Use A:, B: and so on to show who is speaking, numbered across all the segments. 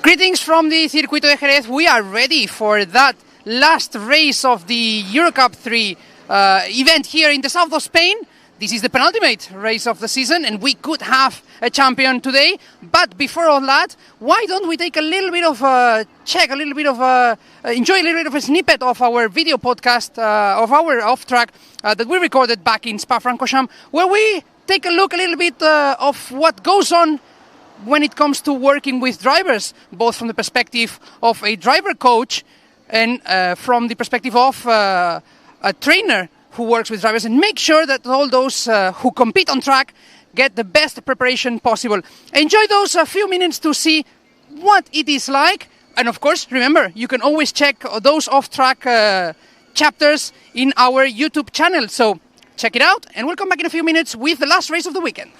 A: Greetings from the Circuito de Jerez. We are ready for that last race of the EUROCUP-3 event here in the south of Spain. This is the penultimate race of the season and we could have a champion today. But before all that, why don't we take a little bit of a check, enjoy a little bit of a snippet of our video podcast, of our off-track that we recorded back in SPA-FRANCORCHAMPS, where we take a look a little bit of what goes on when it comes to working with drivers, both from the perspective of a driver coach and from the perspective of a trainer who works with drivers, and make sure that all those who compete on track get the best preparation possible. Enjoy those few minutes to see what it is like. And of course, remember, you can always check those off-track chapters in our YouTube channel. So check it out, and we'll come back in a few minutes with the last race of the weekend.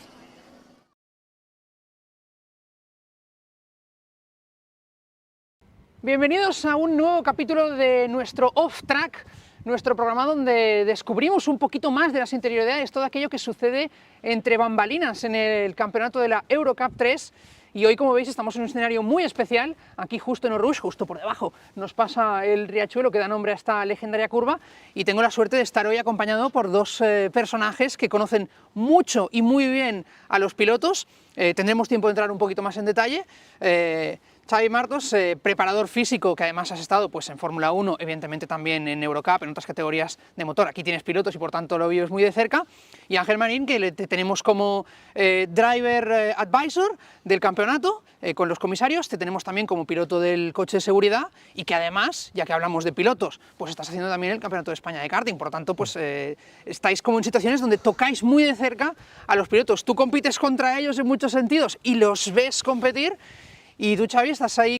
A: Bienvenidos a un nuevo capítulo de nuestro off-track, nuestro programa donde descubrimos un poquito más de las interioridades, todo aquello que sucede entre bambalinas en el campeonato de la EUROCUP-3. Y hoy, como veis, estamos en un escenario muy especial. Aquí justo en Orrush, justo por debajo, nos pasa el riachuelo que da nombre a esta legendaria curva. Y tengo la suerte de estar hoy acompañado por dos personajes que conocen mucho y muy bien a los pilotos. Tendremos tiempo de entrar un poquito más en detalle. Xavi Martos, preparador físico, que además has estado pues, en Fórmula 1, evidentemente también en Eurocup, en otras categorías de motor. Aquí tienes pilotos y por tanto lo vives muy de cerca. Y Ángel Marín, que te tenemos como driver advisor del campeonato con los comisarios. Te tenemos también como piloto del coche de seguridad y que además, ya que hablamos de pilotos, pues estás haciendo también el Campeonato de España de karting. Por tanto, pues estáis como en situaciones donde tocáis muy de cerca a los pilotos. Tú compites contra ellos en muchos sentidos y los ves competir. Y tú, Xavi, estás ahí.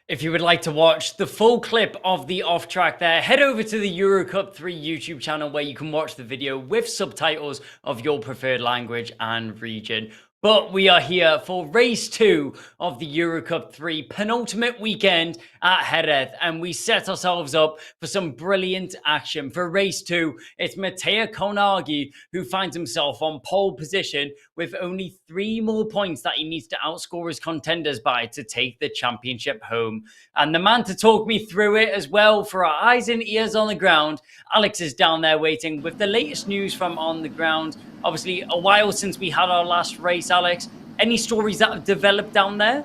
B: If you would like to watch the full clip of the off-track there, head over to the EUROCUP-3 YouTube channel where you can watch the video with subtitles of your preferred language and region. But we are here for race 2 of the EUROCUP-3 penultimate weekend at Jerez, and we set ourselves up for some brilliant action. For race 2, it's Mattia Konagi who finds himself on pole position with only 3 more points that he needs to outscore his contenders by to take the championship home. And the man to talk me through it as well, for our eyes and ears on the ground, Alex is down there waiting with the latest news from on the ground. Obviously, a while since we had our last race, Alex. Any stories that have developed down there?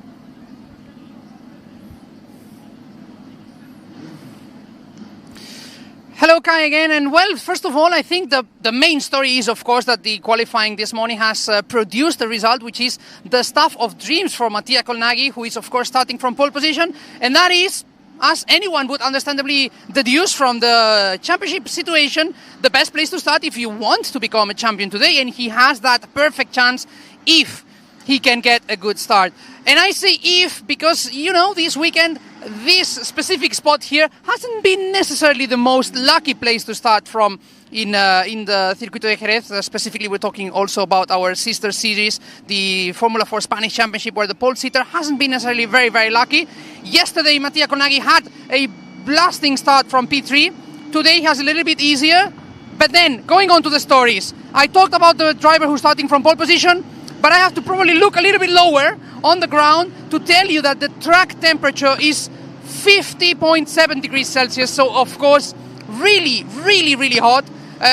A: Hello, Kai, again. And well, first of all, I think the main story is, of course, that the qualifying this morning has produced a result, which is the stuff of dreams for Mattia Kolnagi, who is, of course, starting from pole position. And that is, as anyone would understandably deduce from the championship situation, the best place to start if you want to become a champion today. And he has that perfect chance if he can get a good start. And I say if because, you know, this weekend, this specific spot here hasn't been necessarily the most lucky place to start from in the Circuito de Jerez. Specifically, we're talking also about our sister series, the Formula 4 Spanish Championship, where the pole sitter hasn't been necessarily very, very lucky. Yesterday, Mattia Konagi had a blasting start from P3. Today, he has a little bit easier. But then, going on to the stories, I talked about the driver who's starting from pole position, but I have to probably look a little bit lower on the ground to tell you that the track temperature is 50.7 degrees Celsius, so of course, really, really, really hot.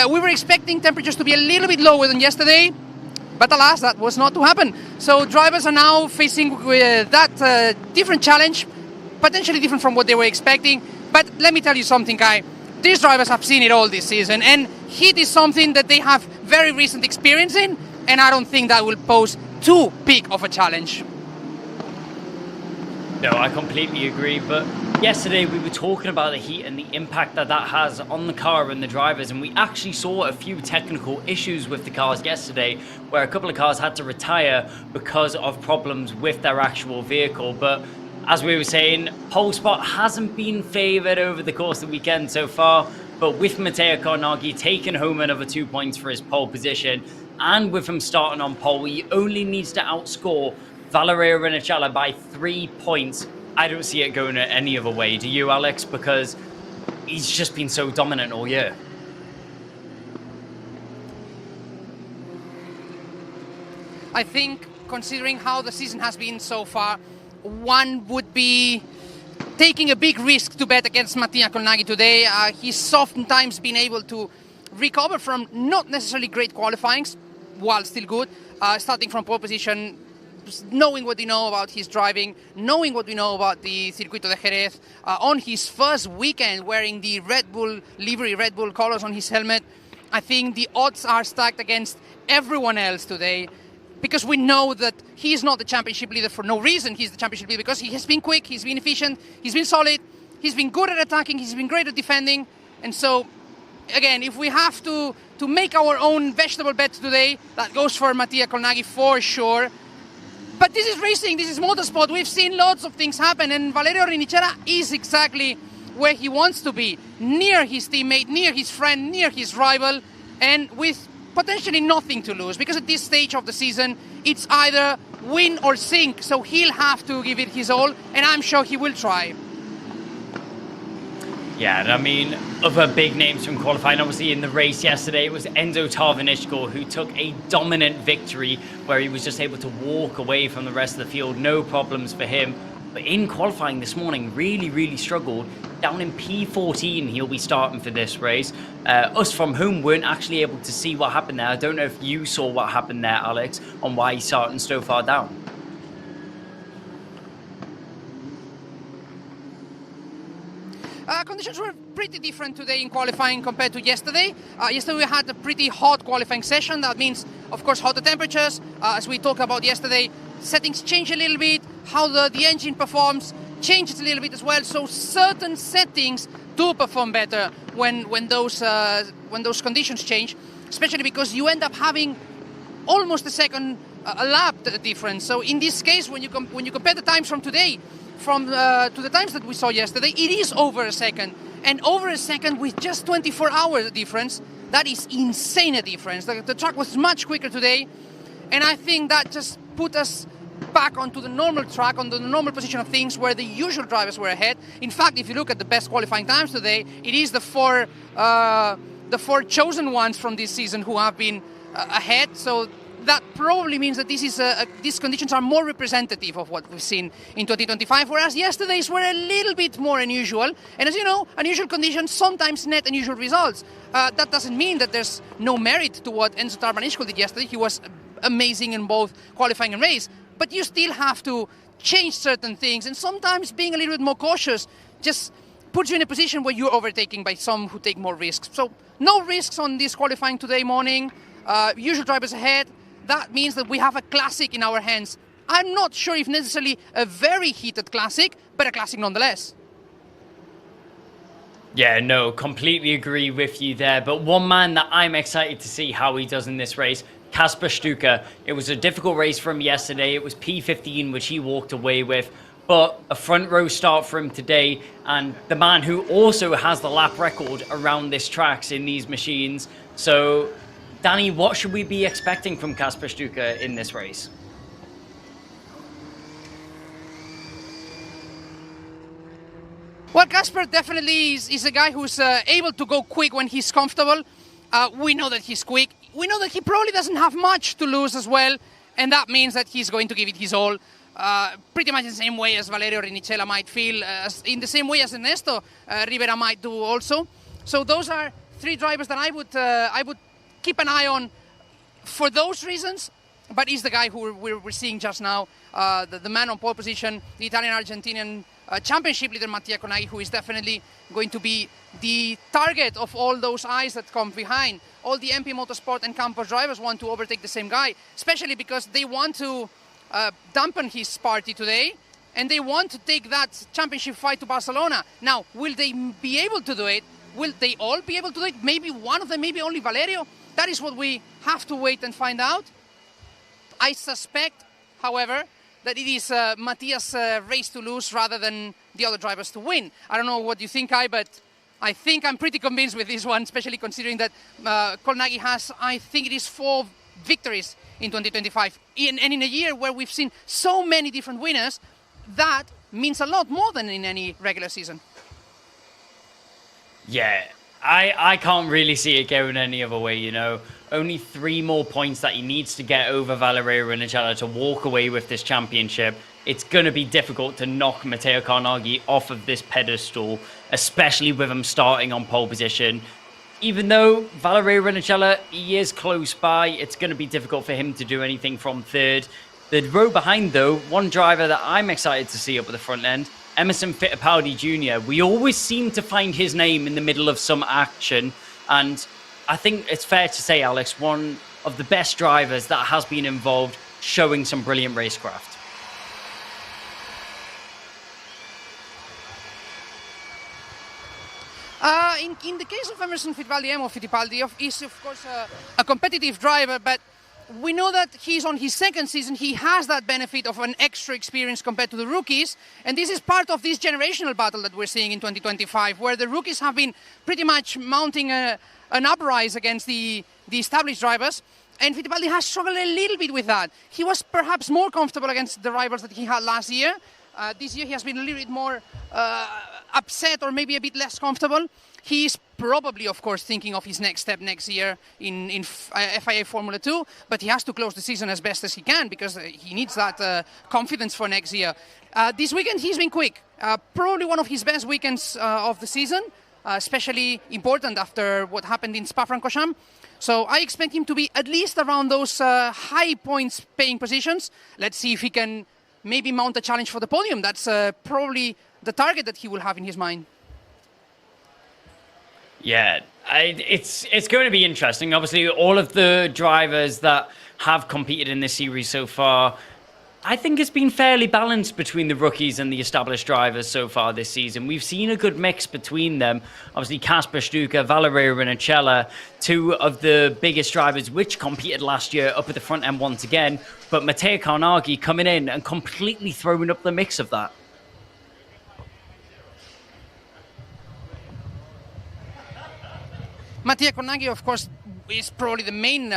A: We were expecting temperatures to be a little bit lower than yesterday, but alas, that was not to happen. So drivers are now facing that different challenge, potentially different from what they were expecting. But let me tell you something, Kai. These drivers have seen it all this season, and heat is something that they have very recent experience in, and I don't think that will pose too big of a challenge.
B: No, I completely agree, but yesterday we were talking about the heat and the impact that that has on the car and the drivers, and we actually saw a few technical issues with the cars yesterday, where a couple of cars had to retire because of problems with their actual vehicle. But as we were saying, pole spot hasn't been favoured over the course of the weekend so far, but with Matteo Carnaghi taking home another 2 points for his pole position, and with him starting on pole, he only needs to outscore Valerio Rinicella by 3 points. I don't see it going any other way. Do you, Alex? Because he's just been so dominant all year.
A: I think, considering how the season has been so far, one would be taking a big risk to bet against Mattia Colnaghi today. He's oftentimes been able to recover from not necessarily great qualifyings, while still good, starting from pole position, knowing what we know about his driving, knowing what we know about the Circuito de Jerez, on his first weekend wearing the Red Bull livery, Red Bull colors on his helmet. I think the odds are stacked against everyone else today, because we know that he's not the championship leader for no reason. He's the championship leader because he has been quick, he's been efficient, he's been solid, he's been good at attacking, he's been great at defending. And so, again, if we have to make our own vegetable bet today, that goes for Mattia Colnaghi for sure. But this is racing, this is motorsport. We've seen lots of things happen, and Valerio Rinicella is exactly where he wants to be, near his teammate, near his friend, near his rival, and with potentially nothing to lose, because at this stage of the season, it's either win or sink, so he'll have to give it his all, and I'm sure he will try.
B: Yeah, and I mean, other big names from qualifying, obviously in the race yesterday, it was Enzo Tarvanishko who took a dominant victory where he was just able to walk away from the rest of the field, no problems for him. But in qualifying this morning, really struggled. Down in P14, he'll be starting for this race. Us from home weren't actually able to see what happened there. I don't know if you saw what happened there, Alex, on why he's starting so far down.
A: Conditions were pretty different today in qualifying compared to yesterday. Yesterday we had a pretty hot qualifying session. That means, of course, hotter temperatures. As we talked about yesterday, settings change a little bit. How the engine performs changes a little bit as well. So certain settings do perform better when those conditions change, especially because you end up having almost a second a lap difference. So in this case, when you compare the times from today to the times that we saw yesterday, it is over a second. And over a second with just 24 hours difference, that is insane a difference. The track was much quicker today, and I think that just put us back onto the normal track, onto the normal position of things where the usual drivers were ahead. In fact, if you look at the best qualifying times today, it is the four chosen ones from this season who have been ahead. So that probably means that these conditions are more representative of what we've seen in 2025, whereas yesterday's were a little bit more unusual. And as you know, unusual conditions sometimes net unusual results. That doesn't mean that there's no merit to what Enzo Tarvanishko did yesterday. He was amazing in both qualifying and race, but you still have to change certain things, and sometimes being a little bit more cautious just puts you in a position where you're overtaken by some who take more risks. So no risks on this qualifying today morning, usual drivers ahead. That means that we have a classic in our hands. I'm not sure if necessarily a very heated classic, but a classic nonetheless.
B: Yeah, no, completely agree with you there. But one man that I'm excited to see how he does in this race, Kasper Stuka. It was a difficult race for him yesterday. It was P15, which he walked away with. But a front row start for him today. And the man who also has the lap record around this tracks in these machines. So, Danny, what should we be expecting from Kasper Stuka in this race?
A: Well, Kasper definitely is a guy who's able to go quick when he's comfortable. We know that he's quick. We know that he probably doesn't have much to lose as well, and that means that he's going to give it his all. Pretty much in the same way as Valerio Rinicella might feel, in the same way as Ernesto Rivera might do also. So those are three drivers that I would keep an eye on for those reasons. But he's the guy who we're seeing just now, the man on pole position, the Italian-Argentinian championship leader Mattia Conaghi, who is definitely going to be the target of all those eyes that come behind. All the MP Motorsport and Campos drivers want to overtake the same guy, especially because they want to dampen his party today, and they want to take that championship fight to Barcelona. Now, will they be able to do it? Will they all be able to do it? Maybe one of them, maybe only Valerio? That is what we have to wait and find out. I suspect, however, that it is Mattia's race to lose rather than the other drivers to win. I don't know what you think, Kai, but I think I'm pretty convinced with this one, especially considering that Colnaghi has, I think it is 4 victories in 2025. And in a year where we've seen so many different winners, that means a lot more than in any regular season.
B: Yeah, I can't really see it going any other way, you know. Only 3 more points that he needs to get over Valerio Rinicella to walk away with this championship. It's going to be difficult to knock Matteo Carnaghi off of this pedestal, especially with him starting on pole position. Even though Valerio Rinicella, he is close by, it's going to be difficult for him to do anything from third. The row behind, though, one driver that I'm excited to see up at the front end, Emerson Fittipaldi Jr. We always seem to find his name in the middle of some action, and I think it's fair to say, Alex, one of the best drivers that has been involved, showing some brilliant racecraft.
A: In the case of Emerson Fittipaldi, he's of course a competitive driver, but we know that he's on his second season. He has that benefit of an extra experience compared to the rookies, and this is part of this generational battle that we're seeing in 2025, where the rookies have been pretty much mounting an uprise against the established drivers, and Fittipaldi has struggled a little bit with that. He was perhaps more comfortable against the rivals that he had last year. This year he has been a little bit more upset, or maybe a bit less comfortable. He's probably, of course, thinking of his next step next year in FIA Formula 2, but he has to close the season as best as he can because he needs that confidence for next year. This weekend he's been quick. Probably one of his best weekends of the season, especially important after what happened in SPA-FRANCORCHAMPS. So I expect him to be at least around those high points paying positions. Let's see if he can maybe mount a challenge for the podium. That's probably the target that he will have in his mind.
B: Yeah, it's going to be interesting. Obviously, all of the drivers that have competed in this series so far, I think it's been fairly balanced between the rookies and the established drivers so far this season. We've seen a good mix between them. Obviously, Kasper Stuka, Valerio Rinicella, 2 of the biggest drivers which competed last year up at the front end once again. But Matteo Carnaghi coming in and completely throwing up the mix of that.
A: Mattia Conaghi, of course, is probably the main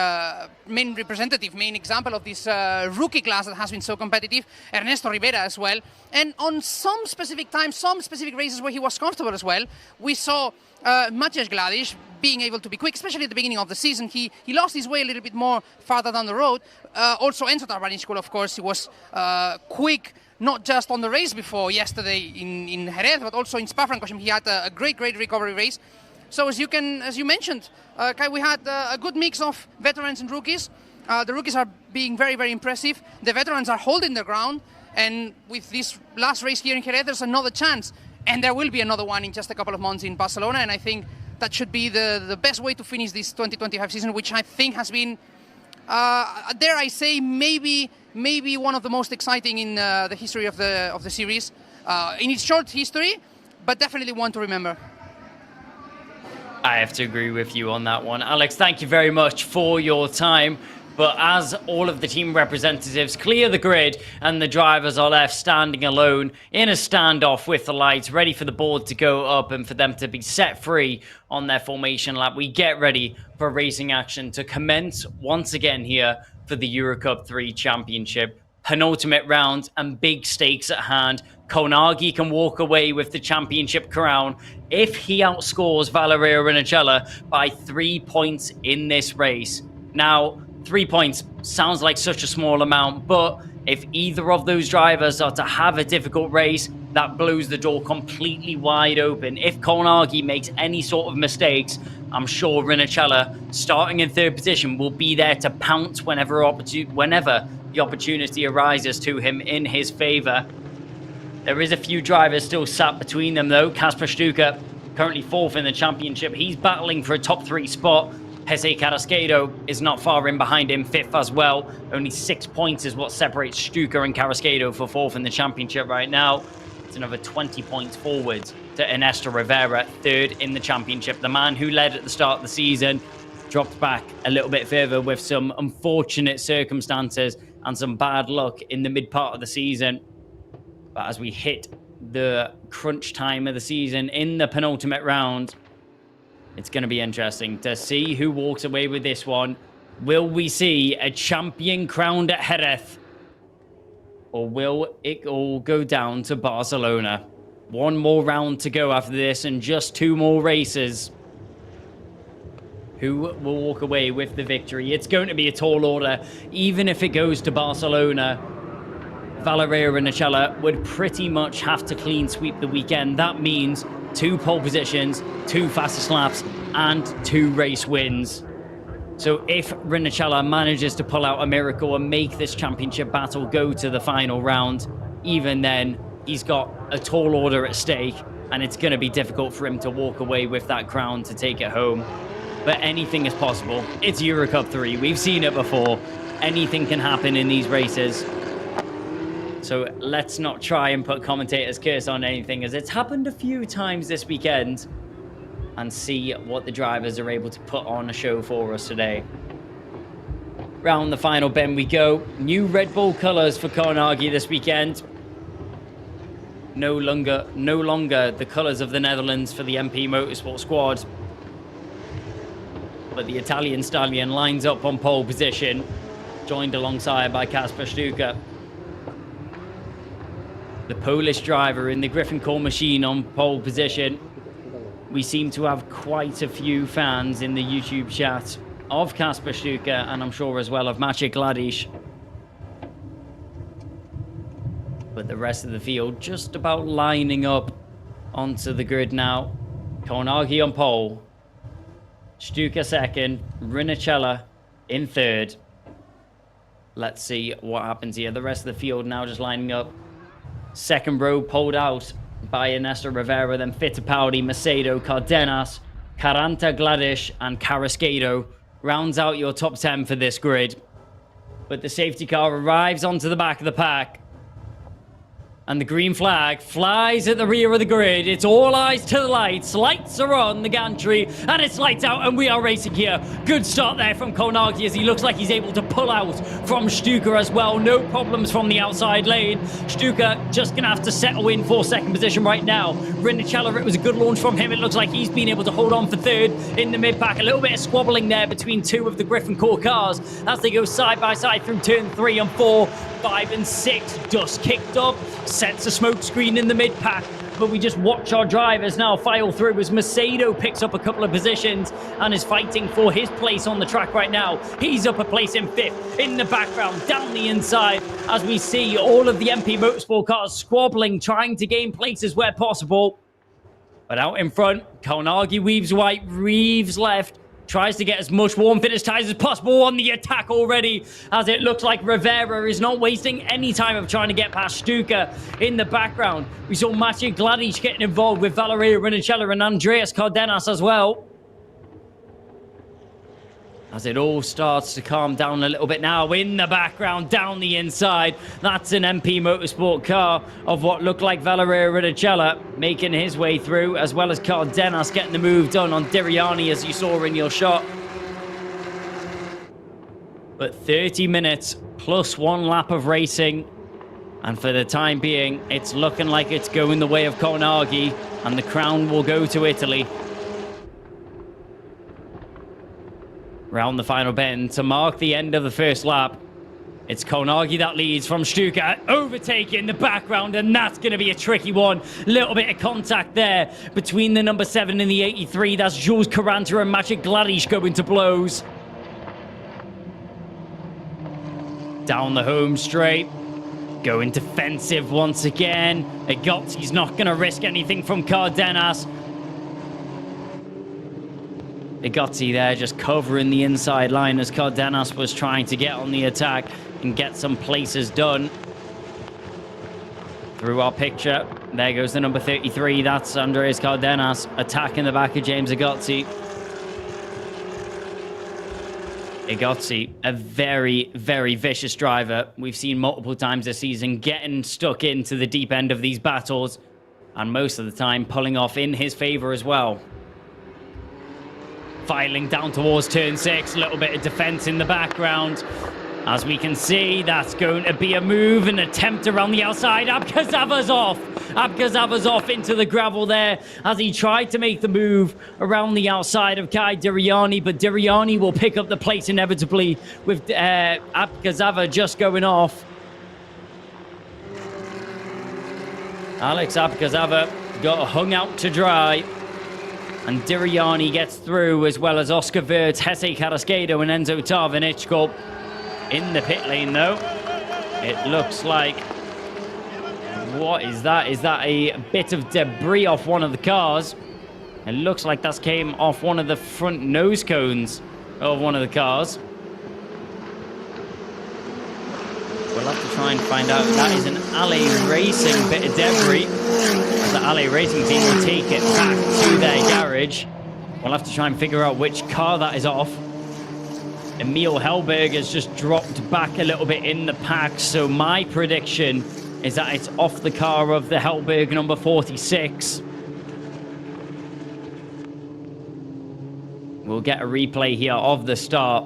A: representative, main example of this rookie class that has been so competitive. Ernesto Rivera as well. And on some specific times, some specific races where he was comfortable as well, we saw Maciej Gladic being able to be quick, especially at the beginning of the season. He lost his way a little bit more farther down the road. Also, Enzo Tarbarnicco, of course, he was quick, not just on the race before yesterday in Jerez, but also in Spa-Francorchamps. He had a great recovery race. So as you mentioned, Kai, we had a good mix of veterans and rookies. The rookies are being very impressive. The veterans are holding their ground. And with this last race here in Jerez, there's another chance. And there will be another one in just a couple of months in Barcelona. And I think that should be the best way to finish this 2025 season, which I think has been, dare I say, maybe one of the most exciting in the history of the series. In its short history, but definitely one to remember.
B: I have to agree with you on that one. Alex, thank you very much for your time. But as all of the team representatives clear the grid and the drivers are left standing alone in a standoff with the lights, ready for the board to go up and for them to be set free on their formation lap, we get ready for racing action to commence once again here for the EuroCup-3 Championship. Penultimate round and big stakes at hand. Konagi can walk away with the championship crown if he outscores Valerio Rinicella by 3 points in this race. Now, 3 points sounds like such a small amount, but if either of those drivers are to have a difficult race, that blows the door completely wide open. If Konagi makes any sort of mistakes, I'm sure Rinicella, starting in third position, will be there to pounce whenever the opportunity arises to him in his favor. There is a few drivers still sat between them, though. Kasper Stuka, currently fourth in the championship. He's battling for a top 3 spot. Jose Carrasquedo is not far in behind him, fifth as well. Only 6 points is what separates Stuka and Carrasquedo for fourth in the championship right now. It's another 20 points forward to Ernesto Rivera, third in the championship. The man who led at the start of the season dropped back a little bit further with some unfortunate circumstances and some bad luck in the mid part of the season. But as we hit the crunch time of the season in the penultimate round, it's going to be interesting to see who walks away with this one. Will we see a champion crowned at Jerez? Or will it all go down to Barcelona? One more round to go after this and just 2 more races. Who will walk away with the victory? It's going to be a tall order. Even if it goes to Barcelona, Valerio Rinicella would pretty much have to clean sweep the weekend. That means 2 pole positions, 2 fastest laps, and 2 race wins. So if Rinicella manages to pull out a miracle and make this championship battle go to the final round, even then, he's got a tall order at stake, and it's going to be difficult for him to walk away with that crown to take it home. But anything is possible. It's EUROCUP-3. We've seen it before. Anything can happen in these races. So let's not try and put commentator's curse on anything, as it's happened a few times this weekend, and see what the drivers are able to put on a show for us today. Round the final bend we go. New Red Bull colours for Konagi this weekend. No longer the colours of the Netherlands for the MP Motorsport squad. But the Italian stallion lines up on pole position, joined alongside by Kasper Stuka. The Polish driver in the Griffin Core machine on pole position. We seem to have quite a few fans in the YouTube chat of Kasper Stuka, and I'm sure as well of Maciej Gladisz. But the rest of the field just about lining up onto the grid now. Konagi on pole. Stuka second. Rinicella in third. Let's see what happens here. The rest of the field now just lining up. Second row pulled out by Ernesto Rivera, then Fittipaldi, Macedo, Cardenas, Caranta, Gladisz, and Carrasquedo rounds out your top 10 for this grid. But the safety car arrives onto the back of the pack. And the green flag flies at the rear of the grid. It's all eyes to the lights. Lights are on the gantry, and it's lights out, and we are racing here. Good start there from Konagi, as he looks like he's able to pull out from Stuka as well. No problems from the outside lane. Stuka just going to have to settle in for second position right now. Rinicella, it was a good launch from him. It looks like he's been able to hold on for third in the mid-pack. A little bit of squabbling there between 2 of the Griffin Core cars as they go side by side through turn 3 and 4. 5 and 6, dust kicked up, sets a smoke screen in the mid-pack, but we just watch our drivers now file through as Macedo picks up a couple of positions and is fighting for his place on the track right now. He's up a place in 5th. In the background, down the inside, as we see all of the MP Motorsport cars squabbling, trying to gain places where possible. But out in front, Konagi weaves right, Reeves left, tries to get as much warm finish tyres as possible on the attack already, as it looks like Rivera is not wasting any time of trying to get past Stuka. In the background, we saw Maciej Gladisz getting involved with Valerio Rinicella and Andreas Cardenas as well. As it all starts to calm down a little bit now. In the background, down the inside, that's an MP Motorsport car of what looked like Valerio Rinicella making his way through, as well as Cardenas getting the move done on Diriani, as you saw in your shot. But 30 minutes plus 1 lap of racing, and for the time being, it's looking like it's going the way of Konagi, and the crown will go to Italy. Round the final bend to mark the end of the first lap. It's Konagi that leads from Stuka, overtaking the background, and that's going to be a tricky one. Little bit of contact there between the number 7 and the 83. That's Jules Caranta and Maciej Gladish going to blows. Down the home straight. Going defensive once again. Egotzi's not going to risk anything from Cardenas. Egotzi there just covering the inside line as Cardenas was trying to get on the attack and get some places done. Through our picture, there goes the number 33. That's Andreas Cardenas attacking the back of James Egotzi. Egotzi, a very, very vicious driver. We've seen multiple times this season getting stuck into the deep end of these battles, and most of the time pulling off in his favor as well. Filing down towards turn 6, a little bit of defense in the background. As we can see, that's going to be a move, an attempt around the outside. Abkazava's off. Abkazava's off into the gravel there as he tried to make the move around the outside of Kai Diriani, but Diriani will pick up the place inevitably with Abkazava just going off. Alex Abkazava got hung out to dry. And Diriani gets through, as well as Oscar Wirtz, Jesse Carrasquedo, and Enzo Tarvinichko. In the pit lane, though, it looks like... What is that? Is that a bit of debris off one of the cars? It looks like that came off one of the front nose cones of one of the cars. We'll have to try and find out. That is an Alley Racing bit of debris. The Alley Racing team will take it back to their garage. We'll have to try and figure out which car that is off. Emil Hellberg has just dropped back a little bit in the pack, so my prediction is that it's off the car of the Hellberg number 46. We'll get a replay here of the start.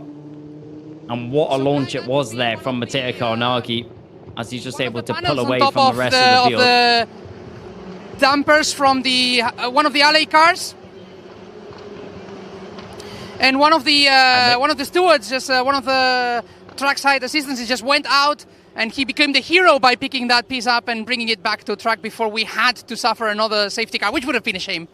B: And what a launch it was there from Matteo Konagi, as he's just able to pull away from the rest of the field.
A: The dampers from the one of the Alley cars, and one of the stewards, just one of the trackside assistants, just went out, and he became the hero by picking that piece up and bringing it back to track before we had to suffer another safety car, which would have been a shame.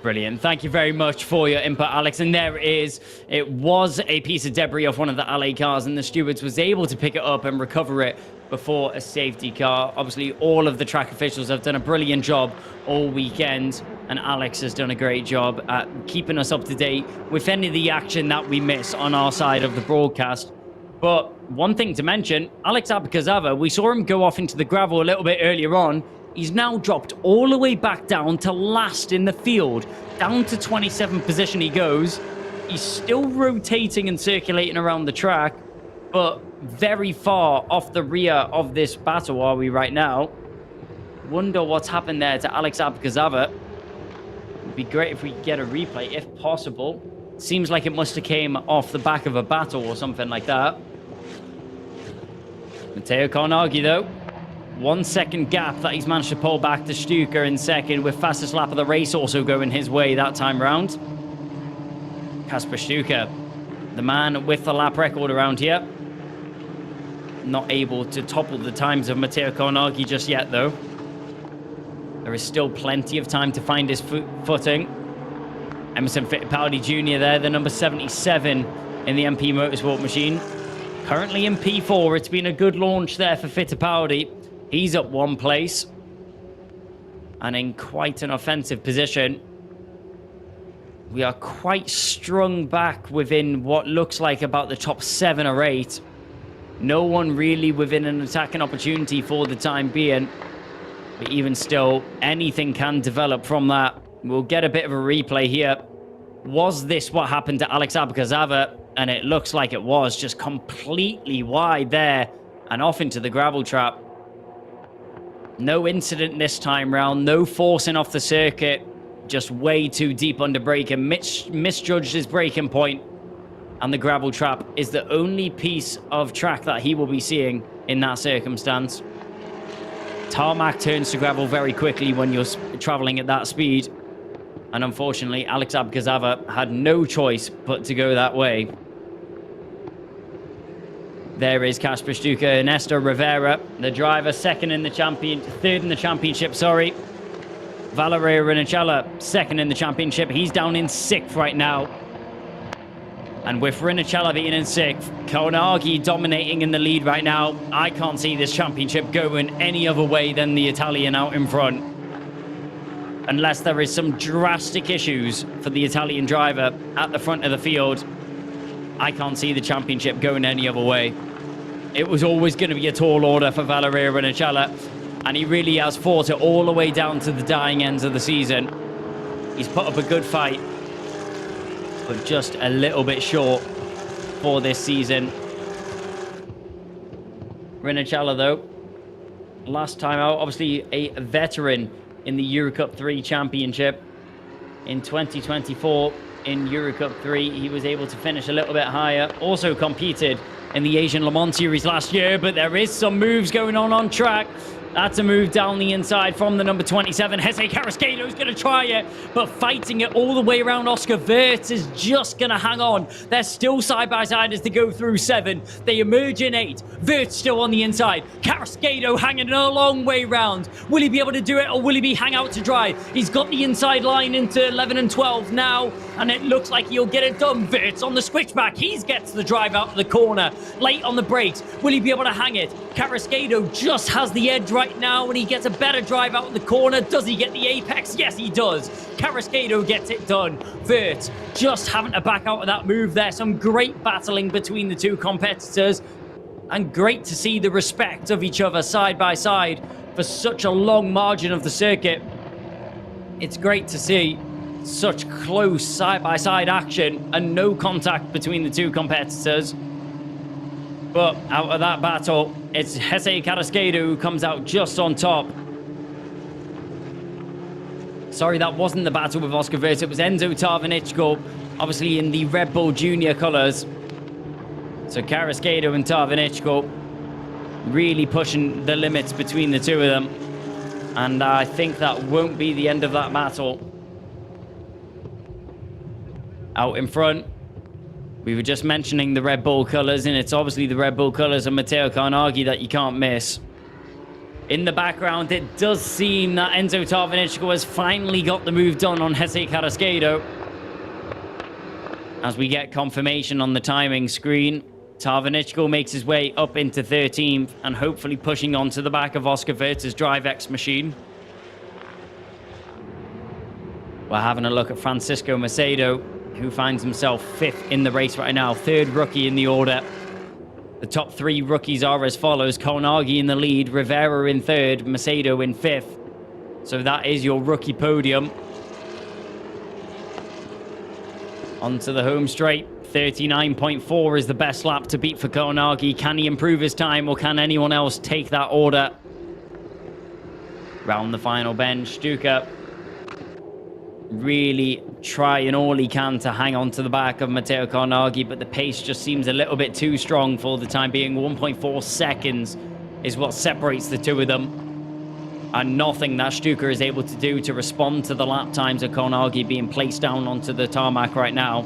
B: Brilliant. Thank you very much for your input, Alex. And there it is. It was a piece of debris off one of the Alley cars, and the stewards was able to pick it up and recover it before a safety car. Obviously, all of the track officials have done a brilliant job all weekend, and Alex has done a great job at keeping us up to date with any of the action that we miss on our side of the broadcast. But one thing to mention, Alex Abkazava, we saw him go off into the gravel a little bit earlier on. He's now dropped all the way back down to last in the field. Down to 27th position he goes. He's still rotating and circulating around the track, but very far off the rear of this battle are we right now. Wonder what's happened there to Alex Abkazava. It'd be great if we could get a replay, if possible. Seems like it must have came off the back of a battle or something like that. Matteo Konagi, though. 1 second gap that he's managed to pull back to Stuka in second, with fastest lap of the race also going his way that time round. Kasper Stuka, the man with the lap record around here. Not able to topple the times of Matteo Konagi just yet, though. There is still plenty of time to find his footing. Emerson Fittipaldi Jr. there, the number 77 in the MP Motorsport machine. Currently in P4. It's been a good launch there for Fittipaldi. He's up one place and in quite an offensive position. We are quite strung back within what looks like about the top 7 or 8. No one really within an attacking opportunity for the time being. But even still, anything can develop from that. We'll get a bit of a replay here. Was this what happened to Alex Abkazava? And it looks like it was, just completely wide there and off into the gravel trap. No incident this time round, no forcing off the circuit, just way too deep under brake and misjudged his braking point. And the gravel trap is the only piece of track that he will be seeing in that circumstance. Tarmac turns to gravel very quickly when you're traveling at that speed. And unfortunately, Alex Abkazava had no choice but to go that way. There is Kasper Stuka, Ernesto Rivera, the driver, third in the championship, sorry. Valerio Rinicella, second in the championship. He's down in 6th right now. And with Rinicella being in 6th, Konagi dominating in the lead right now. I can't see this championship going any other way than the Italian out in front. Unless there is some drastic issues for the Italian driver at the front of the field, I can't see the championship going any other way. It was always going to be a tall order for Valerio Rinicella, and he really has fought it all the way down to the dying ends of the season. He's put up a good fight, but just a little bit short for this season. Rinicella, though, last time out, obviously a veteran in the EUROCUP-3 championship. In 2024, in EUROCUP-3, he was able to finish a little bit higher. Also competed in the Asian Le Mans Series last year, but there is some moves going on track. That's a move down the inside from the number 27. Jose Carrasquedo's going to try it, but fighting it all the way around. Oscar Wirtz is just going to hang on. They're still side by side as they go through 7. They emerge in 8. Wirtz still on the inside. Carrasquedo hanging a long way round. Will he be able to do it, or will he be hang out to dry? He's got the inside line into 11 and 12 now, and it looks like he'll get it done. Wirtz on the switchback. He gets the drive out of the corner. Late on the brakes. Will he be able to hang it? Carrasquedo just has the edge right now, and he gets a better drive out of the corner. Does he get the apex? Yes, he does. Carrasquedo gets it done. Wirtz just having to back out of that move there. Some great battling between the two competitors, and great to see the respect of each other side by side for such a long margin of the circuit. It's great to see such close side-by-side action and no contact between the two competitors. But out of that battle, it's Jose Carrasquedo who comes out just on top. Sorry, that wasn't the battle with Oscar Wirtz. It was Enzo Tarvinichko, obviously in the Red Bull Junior colours. So Carrasquedo and Tarvinichko really pushing the limits between the two of them. And I think that won't be the end of that battle. Out in front, we were just mentioning the Red Bull colours, and it's obviously the Red Bull colours of Matteo Carnaghi that you can't miss. In the background, it does seem that Enzo Tarvinichko has finally got the move done on Jose Carrasquedo. As we get confirmation on the timing screen, Tarvinichko makes his way up into 13th and hopefully pushing on to the back of Oscar Wirtz's DriveX machine. We're having a look at Francisco Macedo, who finds himself 5th in the race right now, 3rd rookie in the order. The top 3 rookies are as follows: Konagi in the lead, Rivera in 3rd, Macedo in 5th. So that is your rookie podium. Onto the home straight. 39.4 is the best lap to beat for Konagi. Can he improve his time, or can anyone else take that order? Round the final bend, Stuka really trying all he can to hang on to the back of Matteo Carnaghi, but the pace just seems a little bit too strong for the time being. 1.4 seconds is what separates the two of them, and nothing that Stuka is able to do to respond to the lap times of Carnaghi being placed down onto the tarmac right now.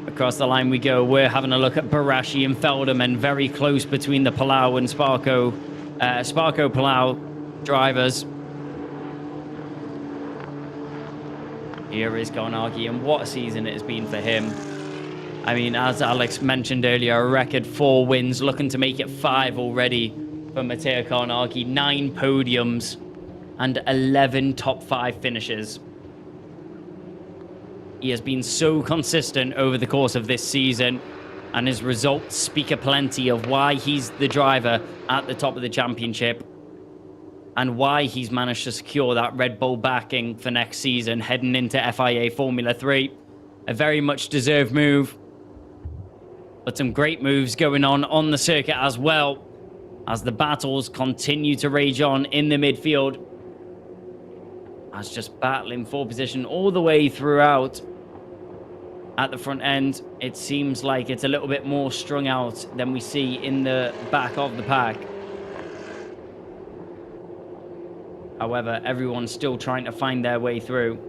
B: Across the line we go. We're having a look at Barashi and Felderman, very close between the Palau and Sparko Palau drivers. Here is Carnaghi, and what a season it has been for him. I mean, as Alex mentioned earlier, a record 4 wins, looking to make it 5 already for Matteo Carnaghi. 9 podiums and 11 top 5 finishes. He has been so consistent over the course of this season, and his results speak aplenty of why he's the driver at the top of the championship, and why he's managed to secure that Red Bull backing for next season, heading into FIA Formula 3. A very much deserved move, but some great moves going on the circuit as well, as the battles continue to rage on in the midfield. As just battling for position all the way throughout. At the front end, it seems like it's a little bit more strung out than we see in the back of the pack. However, everyone's still trying to find their way through.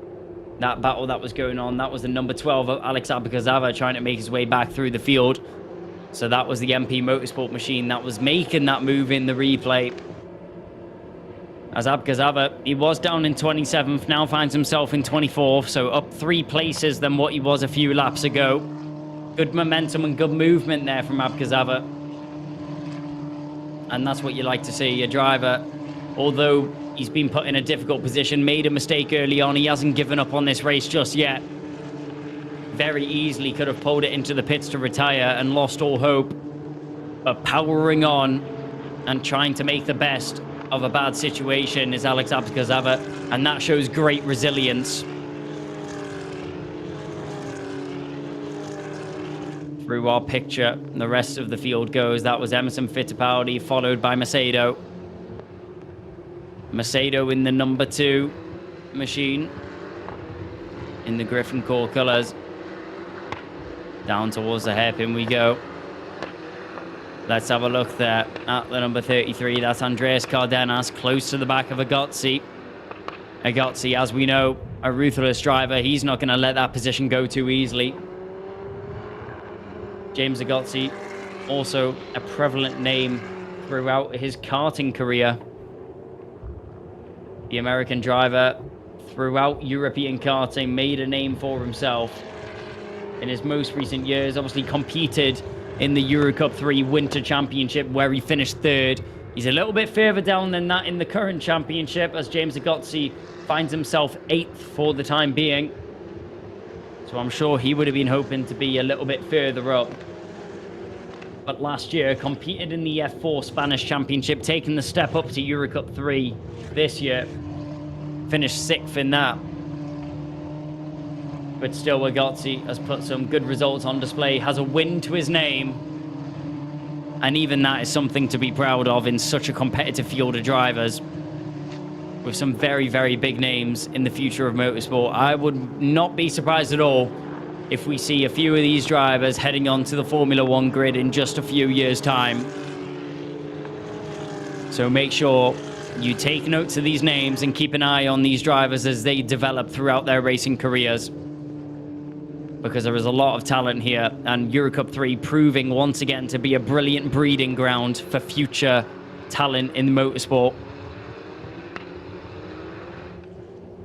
B: That battle that was going on, that was the number 12 of Alex Abacazava trying to make his way back through the field. So that was the MP Motorsport machine that was making that move in the replay. As Abgazava, he was down in 27th, now finds himself in 24th, so up 3 places than what he was a few laps ago. Good momentum and good movement there from Abgazava. And that's what you like to see. A driver, although he's been put in a difficult position, made a mistake early on, he hasn't given up on this race just yet. Very easily could have pulled it into the pits to retire and lost all hope. But powering on and trying to make the best of a bad situation is Alex Abgazava, and that shows great resilience. Through our picture, the rest of the field goes. That was Emerson Fittipaldi, followed by Macedo. Macedo in the number 2 machine in the Griffin core colors. Down towards the hairpin we go. Let's have a look there at the number 33. That's Andreas Cardenas, close to the back of Agozzi. Agozzi, as we know, a ruthless driver. He's not going to let that position go too easily. James Agozzi, also a prevalent name throughout his karting career. The American driver, throughout European karting, made a name for himself. In his most recent years, obviously competed in the EUROCUP-3 Winter Championship, where he finished 3rd. He's a little bit further down than that in the current championship, as James Agozzi finds himself 8th for the time being. So I'm sure he would have been hoping to be a little bit further up. But last year, competed in the F4 Spanish Championship, taking the step up to EUROCUP-3 this year. Finished 6th in that. But still, Agozzi has put some good results on display, has a win to his name. And even that is something to be proud of in such a competitive field of drivers. With some very, very big names in the future of motorsport. I would not be surprised at all if we see a few of these drivers heading onto the Formula 1 grid in just a few years' time. So make sure you take notes of these names and keep an eye on these drivers as they develop throughout their racing careers. Because there is a lot of talent here, and EUROCUP-3 proving once again to be a brilliant breeding ground for future talent in motorsport.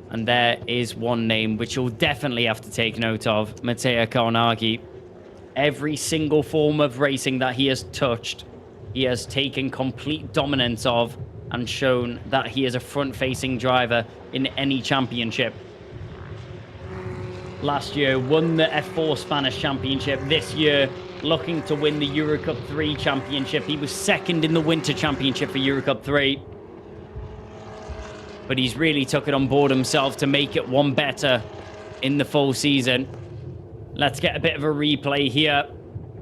B: And there is one name which you'll definitely have to take note of, Matteo Carnaghi. Every single form of racing that he has touched, he has taken complete dominance of and shown that he is a front-facing driver in any championship. Last year, won the F4 Spanish Championship. This year, looking to win the EUROCUP-3 Championship. He was 2nd in the Winter Championship for EUROCUP-3. But he's really took it on board himself to make it one better in the full season. Let's get a bit of a replay here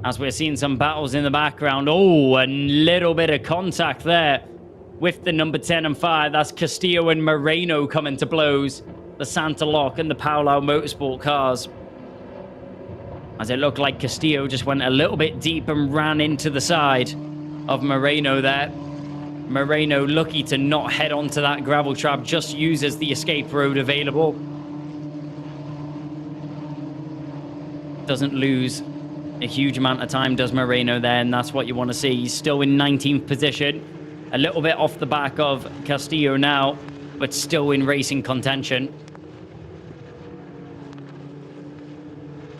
B: as we're seeing some battles in the background. Oh, a little bit of contact there with the number 10 and 5. That's Castillo and Moreno coming to blows. The Santa Lock and the Palau Motorsport cars. As it looked like Castillo just went a little bit deep and ran into the side of Moreno there. Moreno lucky to not head onto that gravel trap, just uses the escape road available. Doesn't lose a huge amount of time, does Moreno there, and that's what you want to see. He's still in 19th position. A little bit off the back of Castillo now, but still in racing contention.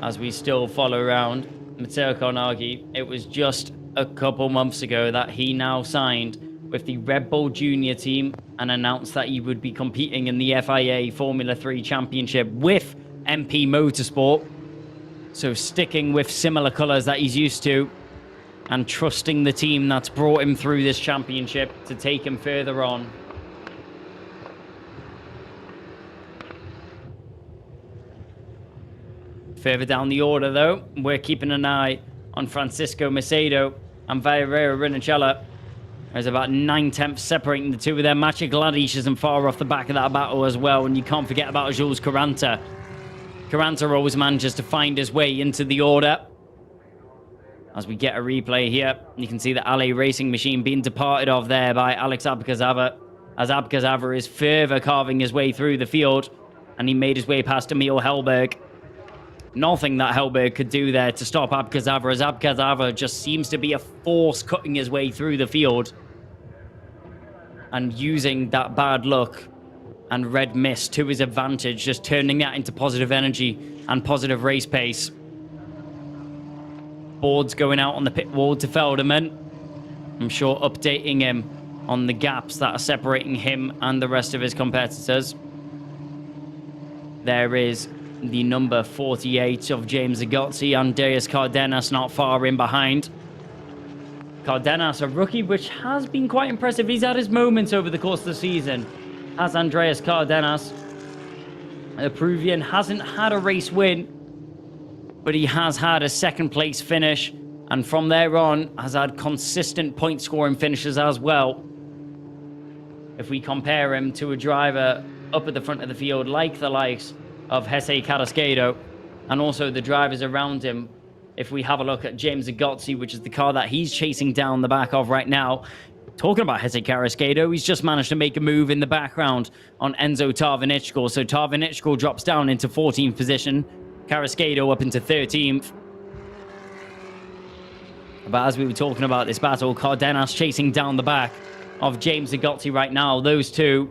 B: As we still follow around Matteo Carnaghi, it was just a couple months ago that he now signed with the Red Bull Junior team and announced that he would be competing in the FIA Formula 3 Championship with MP Motorsport. So sticking with similar colours that he's used to and trusting the team that's brought him through this championship to take him further on. Further down the order, though, we're keeping an eye on Francisco Macedo and Valerio Rinicella. There's about 9/10 separating the two of them. Maciej Gladic isn't far off the back of that battle as well, and you can't forget about Jules Caranta. Caranta always manages to find his way into the order. As we get a replay here, you can see the LA Racing Machine being departed of there by Alex Abgazava, as Abgazava is further carving his way through the field, and he made his way past Emil Hellberg. nothing that Hellberg could do there to stop Abkazava, as Abkazava just seems to be a force cutting his way through the field and using that bad luck and red mist to his advantage, just turning that into positive energy and positive race pace. Boards going out on the pit wall to Felderman. I'm sure updating him on the gaps that are separating him and the rest of his competitors. There is the number 48 of James Agozzi, Andreas Cardenas not far in behind. Cardenas, a rookie, which has been quite impressive. He's had his moments over the course of the season, as Andreas Cardenas. The Peruvian hasn't had a race win, but he has had a second place finish, and from there on has had consistent point scoring finishes as well. If we compare him to a driver up at the front of the field like the likes of Jesse Carrasquedo, and also the drivers around him, if we have a look at James Agozzi, which is the car that he's chasing down the back of right now. Talking about Jesse Carrasquedo, he's just managed to make a move in the background on Enzo Tarvinichkal. So Tarvinichkal drops down into 14th position, Carrasquedo up into 13th. But as we were talking about this battle, Cardenas chasing down the back of James Agozzi right now. Those two,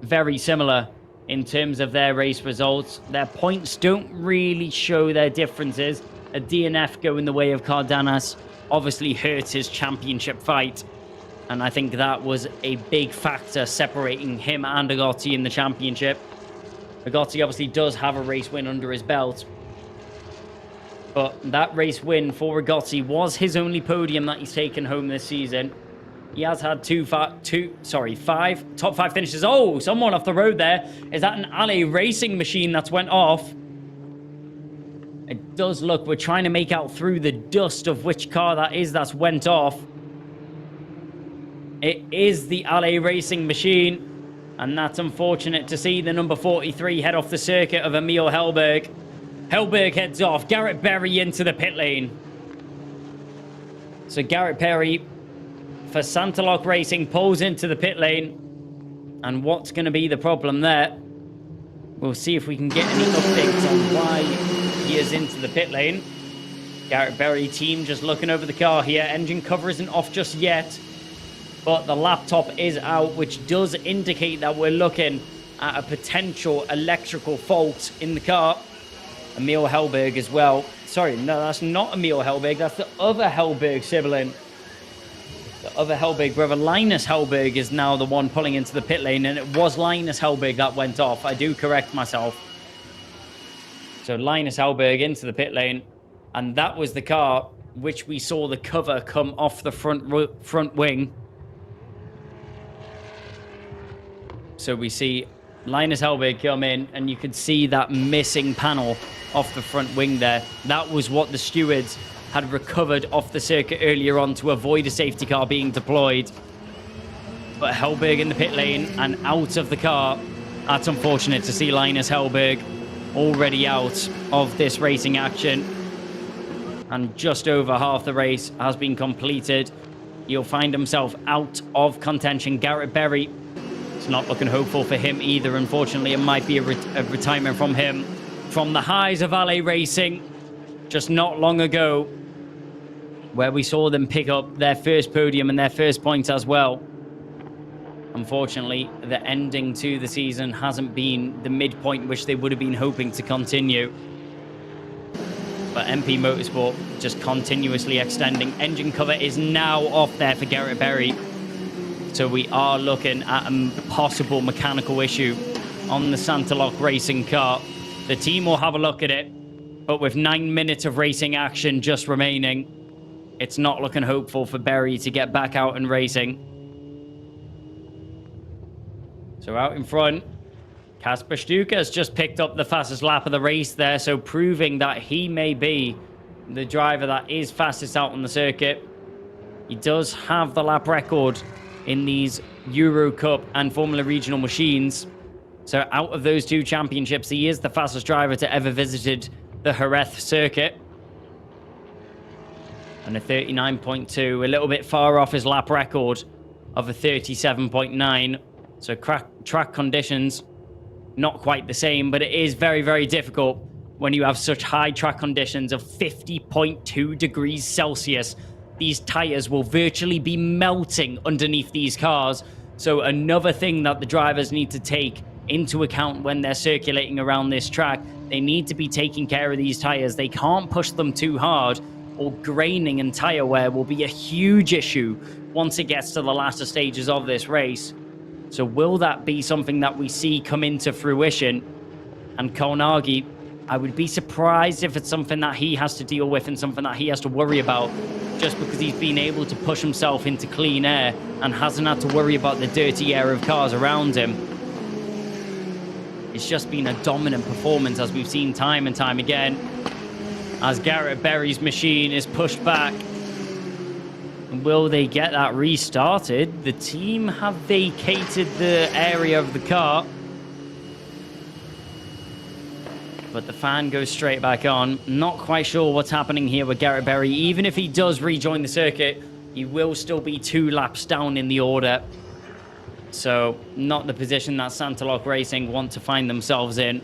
B: very similar in terms of their race results. Their points don't really show their differences. A DNF going the way of Cardenas obviously hurts his championship fight. And I think that was a big factor separating him and Agozzi in the championship. Agozzi obviously does have a race win under his belt. But that race win for Agozzi was his only podium that he's taken home this season. He has had five top five finishes. Oh, someone off the road there. Is that an Alley racing machine that's went off? It does look, we're trying to make out through the dust of which car that is that's went off. It is the Alley racing machine. And that's unfortunate to see the number 43 head off the circuit of Emil Hellberg. Hellberg heads off. Garrett Berry into the pit lane. So Garrett Berry for Santalok Racing pulls into the pit lane. And what's going to be the problem there? We'll see if we can get any updates on why he is into the pit lane. Garrett Berry team just looking over the car here. Engine cover isn't off just yet, but the laptop is out, which does indicate that we're looking at a potential electrical fault in the car. Emil Hellberg as well. Sorry, no, that's not Emil Hellberg. That's the other Hellberg sibling. The other Hellberg brother, Linus Hellberg, is now the one pulling into the pit lane, and it was Linus Hellberg that went off. I do correct myself. So Linus Hellberg into the pit lane, and that was the car which we saw the cover come off the front wing. So we see Linus Hellberg come in, and you could see that missing panel off the front wing there. That was what the stewards had recovered off the circuit earlier on to avoid a safety car being deployed. But Hellberg in the pit lane and out of the car. That's unfortunate to see Linus Hellberg already out of this racing action. And just over half the race has been completed. He'll find himself out of contention. Garrett Berry, it's not looking hopeful for him either. Unfortunately, it might be a retirement from him. From the highs of Alley Racing just not long ago, where we saw them pick up their first podium and their first points as well. Unfortunately, the ending to the season hasn't been the midpoint which they would have been hoping to continue. But MP Motorsport just continuously extending. Engine cover is now off there for Garrett Berry. So we are looking at a possible mechanical issue on the Santalok Racing car. The team will have a look at it, but with 9 minutes of racing action just remaining, it's not looking hopeful for Berry to get back out and racing. So out in front, Kasper Stuka has just picked up the fastest lap of the race there, so proving that he may be the driver that is fastest out on the circuit. He does have the lap record in these Euro Cup and Formula Regional machines. So out of those two championships, he is the fastest driver to ever visited the Jerez circuit. And a 39.2, a little bit far off his lap record of a 37.9. So track conditions, not quite the same, but it is very, very difficult when you have such high track conditions of 50.2 degrees Celsius. These tires will virtually be melting underneath these cars. So another thing that the drivers need to take into account when they're circulating around this track, they need to be taking care of these tires. They can't push them too hard, or graining and tire wear will be a huge issue once it gets to the latter stages of this race. So will that be something that we see come into fruition? And Konagi, I would be surprised if it's something that he has to deal with and something that he has to worry about, just because he's been able to push himself into clean air and hasn't had to worry about the dirty air of cars around him. It's just been a dominant performance, as we've seen time and time again, as Garrett Berry's machine is pushed back. And will they get that restarted? The team have vacated the area of the car, but the fan goes straight back on. Not quite sure what's happening here with Garrett Berry. Even if he does rejoin the circuit, he will still be 2 laps down in the order. So not the position that Santaloc Racing want to find themselves in,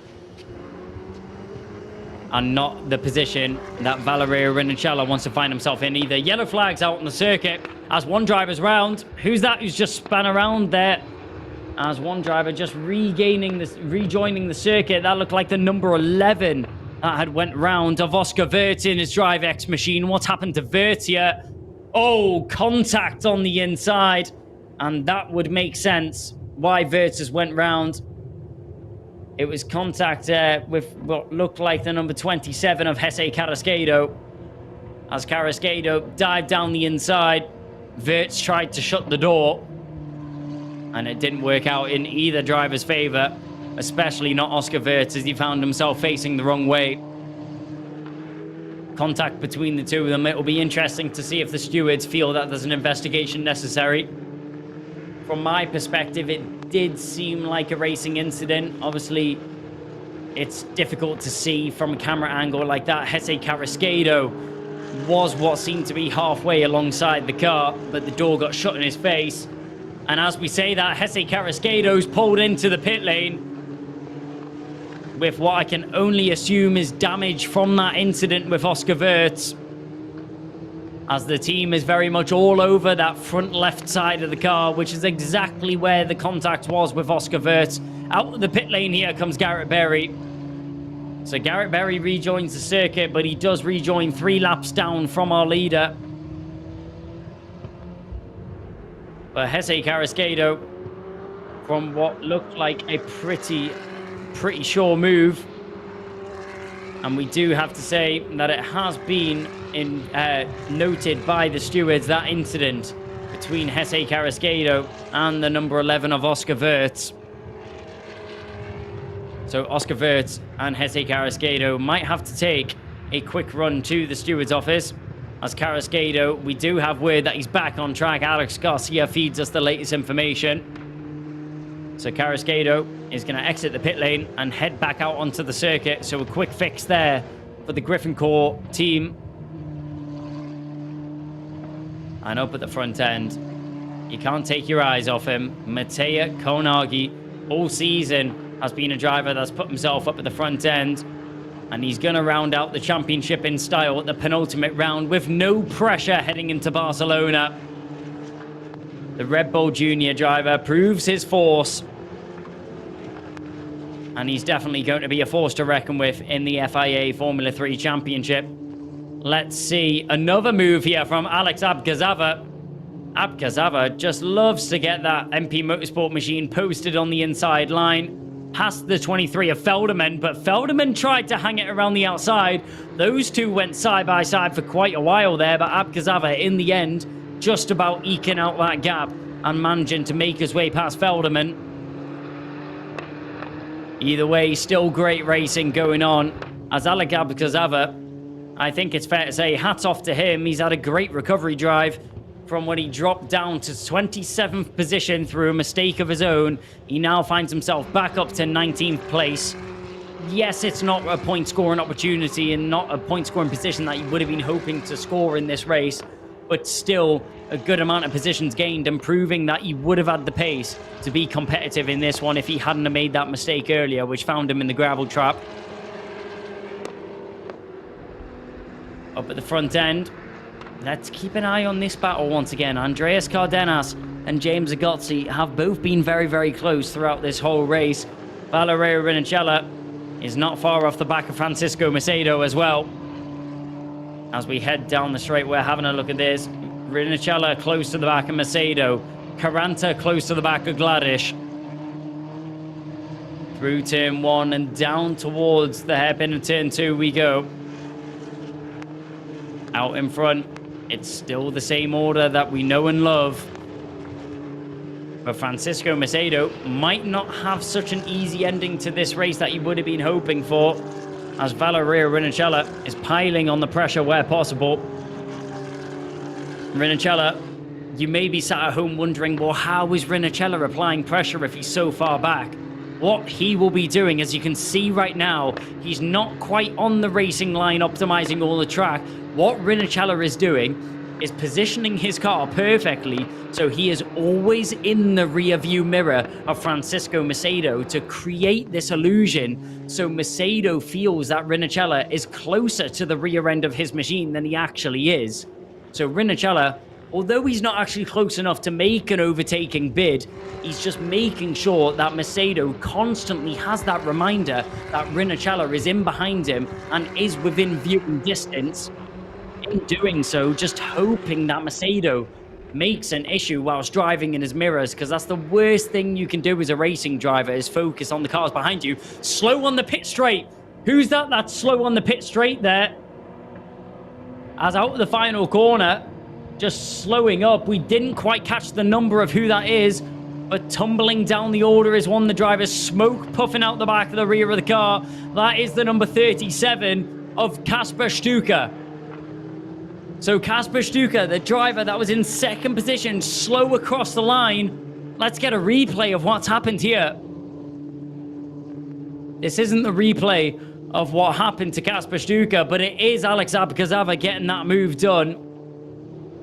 B: and not the position that Valerio Rinicella wants to find himself in either. Yellow flags out on the circuit as one driver's round. Who's that who's just spun around there? As one driver just rejoining the circuit. That looked like the number 11 that had went round of Oscar Wurth in his Drive X machine. What's happened to Wurth here? Oh, contact on the inside. And that would make sense why Wurth has went round. It was contact with what looked like the number 27 of Jesse Carrasquedo. As Carrasquedo dived down the inside, Wurth tried to shut the door, and it didn't work out in either driver's favor, especially not Oscar Wurth, as he found himself facing the wrong way. Contact between the two of them. It will be interesting to see if the stewards feel that there's an investigation necessary. From my perspective, it did seem like a racing incident. Obviously, it's difficult to see from a camera angle like that. Jesse Carrasquedo was what seemed to be halfway alongside the car, but the door got shut in his face. And as we say that, Jesse Carrasquedo's pulled into the pit lane with what I can only assume is damage from that incident with Oscar Wurth, as the team is very much all over that front left side of the car, which is exactly where the contact was with Oscar Wurth. Out of the pit lane here comes Garrett Berry. So Garrett Berry rejoins the circuit, but he does rejoin 3 laps down from our leader. But Jesse Carrasquedo, from what looked like a pretty sure move, and we do have to say that it has been noted by the stewards, that incident between Jesse Carrasquedo and the number 11 of Oscar Wurth. So Oscar Wurth and Jesse Carrasquedo might have to take a quick run to the steward's office. As Carrasquedo, we do have word that he's back on track. Alex Garcia feeds us the latest information. So Carrasquedo is going to exit the pit lane and head back out onto the circuit. So a quick fix there for the Griffincourt team. And up at the front end, you can't take your eyes off him. Mattia Konagi, all season, has been a driver that's put himself up at the front end. And he's going to round out the championship in style at the penultimate round with no pressure heading into Barcelona. The Red Bull Junior driver proves his force. And he's definitely going to be a force to reckon with in the FIA Formula 3 Championship. Let's see another move here from Alex Abgazava. Abgazava just loves to get that MP Motorsport machine posted on the inside line. Past the 23 of Felderman, but Felderman tried to hang it around the outside. Those two went side by side for quite a while there, but Abgazava in the end just about eking out that gap and managing to make his way past Felderman. Either way, still great racing going on. As Alex Abgazava, I think it's fair to say hats off to him. He's had a great recovery drive from when he dropped down to 27th position through a mistake of his own. He now finds himself back up to 19th place. Yes, it's not a point scoring opportunity and not a point scoring position that you would have been hoping to score in this race, but still a good amount of positions gained and proving that he would have had the pace to be competitive in this one if he hadn't have made that mistake earlier, which found him in the gravel trap. up at the front end. Let's keep an eye on this battle once again. Andreas Cardenas and James Agozzi have both been very, very close throughout this whole race. Valerio Rinicella is not far off the back of Francisco Macedo as well. As we head down the straight, we're having a look at this. Rinicella close to the back of Macedo. Caranta close to the back of Gladish. Through turn 1 and down towards the hairpin of turn 2 we go. Out in front, it's still the same order that we know and love. But Francisco Macedo might not have such an easy ending to this race that you would have been hoping for, as Valerio Rinicella is piling on the pressure where possible. Rinicella, you may be sat at home wondering, well, how is Rinicella applying pressure if he's so far back? What he will be doing, as you can see right now, he's not quite on the racing line optimizing all the track. What Rinicella is doing is positioning his car perfectly so he is always in the rear view mirror of Francisco Macedo to create this illusion so Macedo feels that Rinicella is closer to the rear end of his machine than he actually is. So Rinicella, although he's not actually close enough to make an overtaking bid, he's just making sure that Macedo constantly has that reminder that Rinicella is in behind him and is within viewing distance. In doing so, just hoping that Macedo makes an issue whilst driving in his mirrors, because that's the worst thing you can do as a racing driver, is focus on the cars behind you. Slow on the pit straight. Who's that? That's slow on the pit straight there. As out of the final corner, just slowing up. We didn't quite catch the number of who that is, but tumbling down the order is one of the drivers. Smoke puffing out the back of the rear of the car. That is the number 37 of Kasper Stuka. So Kasper Stuka, the driver that was in second position, slow across the line. Let's get a replay of what's happened here. This isn't the replay of what happened to Kasper Stuka, but it is Alex Abgazava getting that move done.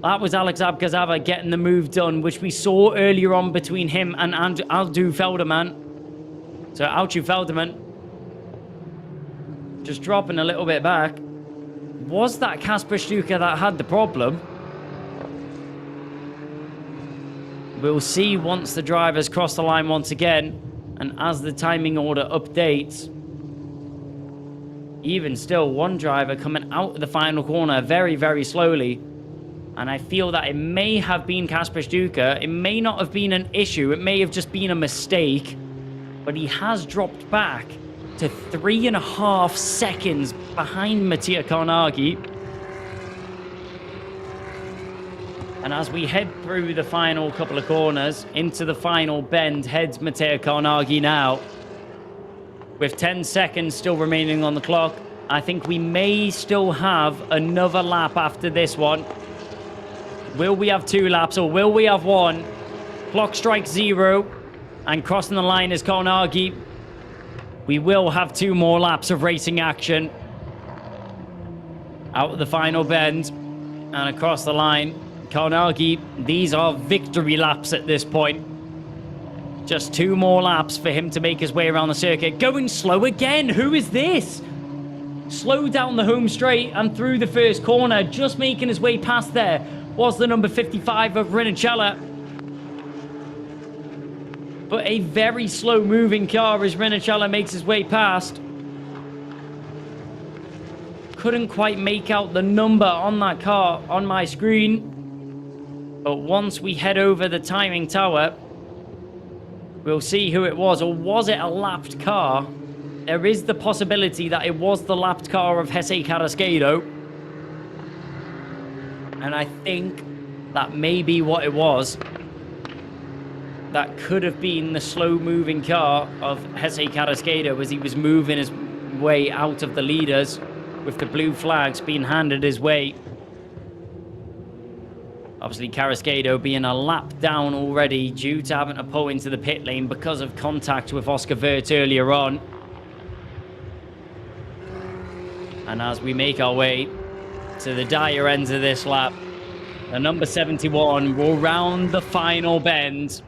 B: That was Alex Abgazava getting the move done, which we saw earlier on between him and Aldo Felderman. So Aldo Felderman just dropping a little bit back. Was that Kasper Stuka that had the problem? We'll see once the drivers cross the line once again, and as the timing order updates. Even still, one driver coming out of the final corner very, very slowly. And I feel that it may have been Kasper Stuka. It may not have been an issue. It may have just been a mistake. But he has dropped back to 3.5 seconds behind Mattia Carnaghi. And as we head through the final couple of corners, into the final bend, heads Mattia Carnaghi now. With 10 seconds still remaining on the clock, I think we may still have another lap after this one. Will we have 2 laps or will we have 1? Clock strikes 0, and crossing the line is Carnaghi. We will have 2 more laps of racing action. Out of the final bend and across the line. Carnaghi, these are victory laps at this point. Just 2 more laps for him to make his way around the circuit. Going slow again. Who is this? Slow down the home straight and through the first corner. Just making his way past there was the number 55 of Rinicella. But a very slow moving car as Rinicella makes his way past. Couldn't quite make out the number on that car on my screen. But once we head over the timing tower, we'll see who it was. Or was it a lapped car? There is the possibility that it was the lapped car of Jesse Carrasquedo. And I think that may be what it was. That could have been the slow-moving car of Jesse Carrasquedo as he was moving his way out of the leaders with the blue flags being handed his way. Obviously, Carrasquedo being a lap down already due to having to pull into the pit lane because of contact with Oscar Wurth earlier on. And as we make our way to the dire ends of this lap, the number 71 will round the final bend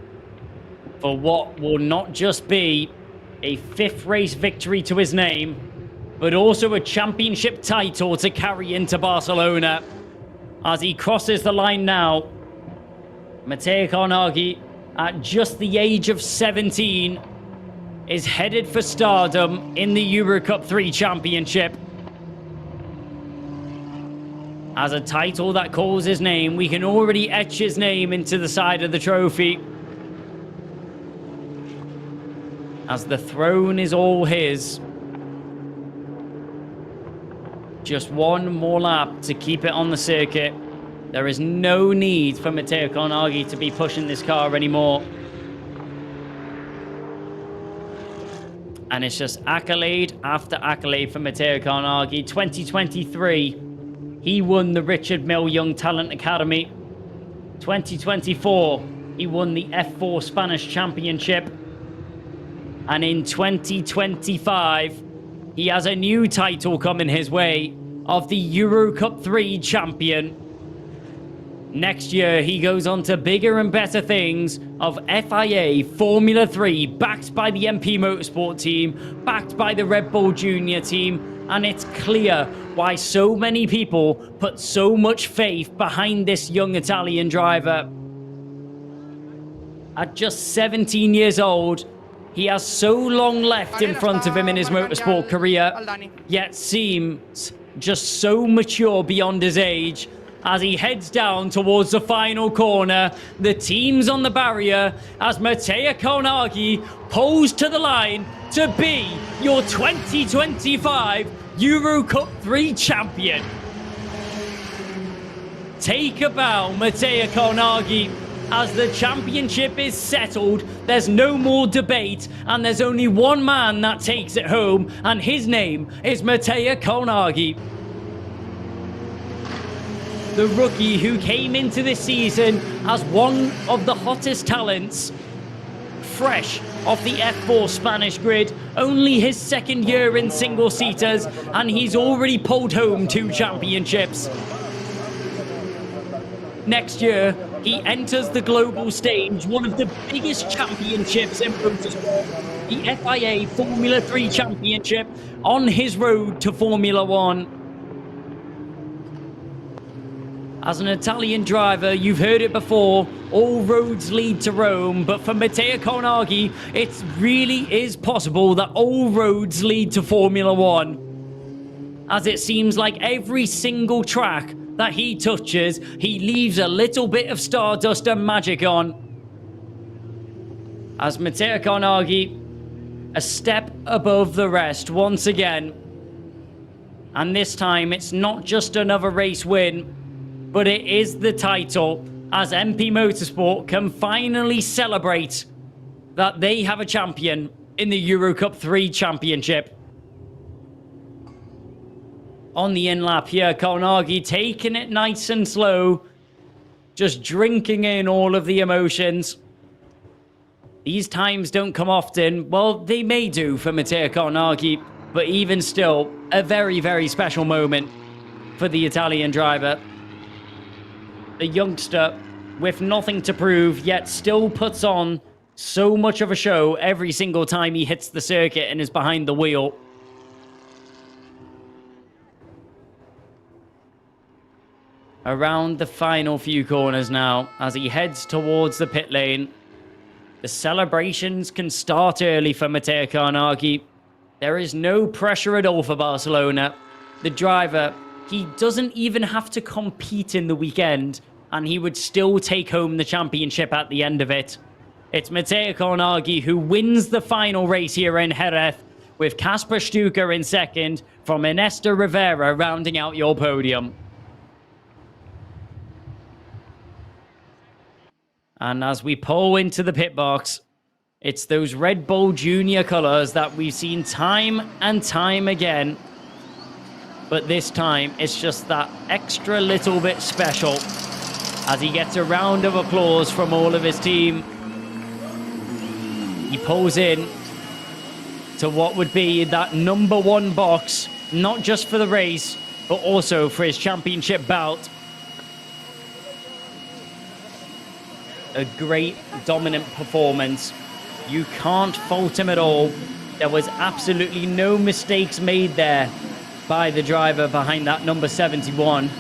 B: for what will not just be a 5th race victory to his name, but also a championship title to carry into Barcelona. As he crosses the line now, Matej Karnagi, at just the age of 17, is headed for stardom in the EUROCUP-3 championship. As a title that calls his name, we can already etch his name into the side of the trophy. As the throne is all his. Just one more lap to keep it on the circuit. There is no need for Matej Karnagi to be pushing this car anymore. And it's just accolade after accolade for Matej Karnagi. 2023, he won the Richard Mille Young Talent Academy. 2024, he won the F4 Spanish Championship. And in 2025, he has a new title coming his way of the EUROCUP-3 champion. Next year, he goes on to bigger and better things of FIA Formula 3, backed by the MP Motorsport team, backed by the Red Bull Junior team, and it's clear why so many people put so much faith behind this young Italian driver. At just 17 years old, he has so long left in front of him in his motorsport career, yet seems just so mature beyond his age. As he heads down towards the final corner, the team's on the barrier as Matej Karnagi pulls to the line to be your 2025 EUROCUP-3 champion. Take a bow, Matej Karnagi. As the championship is settled, there's no more debate, and there's only one man that takes it home, and his name is Matej Karnagi. The rookie who came into this season as one of the hottest talents, fresh off the F4 Spanish grid, only his second year in single-seaters, and he's already pulled home 2 championships. Next year, he enters the global stage, one of the biggest championships in motorsport, the FIA Formula 3 Championship, on his road to Formula 1. As an Italian driver, you've heard it before, all roads lead to Rome, but for Matej Karnagi, it really is possible that all roads lead to Formula 1. As it seems like every single track that he touches, he leaves a little bit of stardust and magic on. As Matej Karnagi, a step above the rest once again. And this time, it's not just another race win, but it is the title, as MP Motorsport can finally celebrate that they have a champion in the EUROCUP-3 championship. On the in-lap here, Karnagi taking it nice and slow, just drinking in all of the emotions. These times don't come often. Well, they may do for Matej Karnagi, but even still, a very, very special moment for the Italian driver. The youngster with nothing to prove, yet still puts on so much of a show every single time he hits the circuit and is behind the wheel. Around the final few corners now, as he heads towards the pit lane. The celebrations can start early for Matej Karnagi. There is no pressure at all for Barcelona. The driver, he doesn't even have to compete in the weekend, and he would still take home the championship at the end of it. It's Matej Karnagi who wins the final race here in Jerez, with Kasper Stuker in second, from Ernesto Rivera rounding out your podium. And as we pull into the pit box, it's those Red Bull Junior colours that we've seen time and time again. But this time, it's just that extra little bit special as he gets a round of applause from all of his team. He pulls in to what would be that #1 box, not just for the race, but also for his championship bout. A great dominant performance. You can't fault him at all. There was absolutely no mistakes made there by the driver behind that number 71.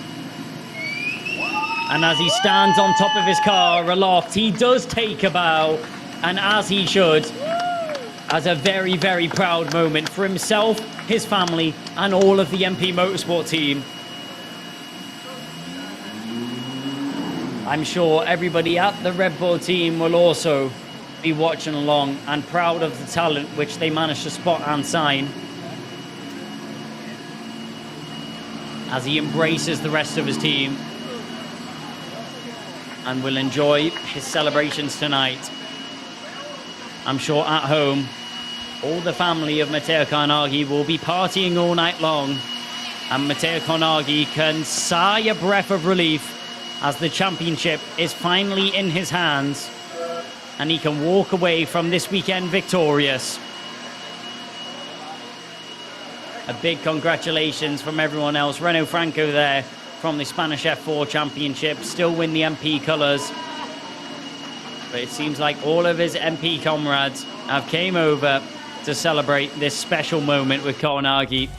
B: And as he stands on top of his car aloft, he does take a bow, and as he should, as a very, very proud moment for himself, his family, and all of the MP Motorsport team. I'm sure everybody at the Red Bull team will also be watching along and proud of the talent which they managed to spot and sign, as he embraces the rest of his team and will enjoy his celebrations tonight. I'm sure at home, all the family of Matteo Carnaghi will be partying all night long, and Matteo Carnaghi can sigh a breath of relief as the championship is finally in his hands and he can walk away from this weekend victorious. A big congratulations from everyone else. Renault Franco there from the Spanish F4 Championship, still win the MP colours. But it seems like all of his MP comrades have came over to celebrate this special moment with Carnaghi,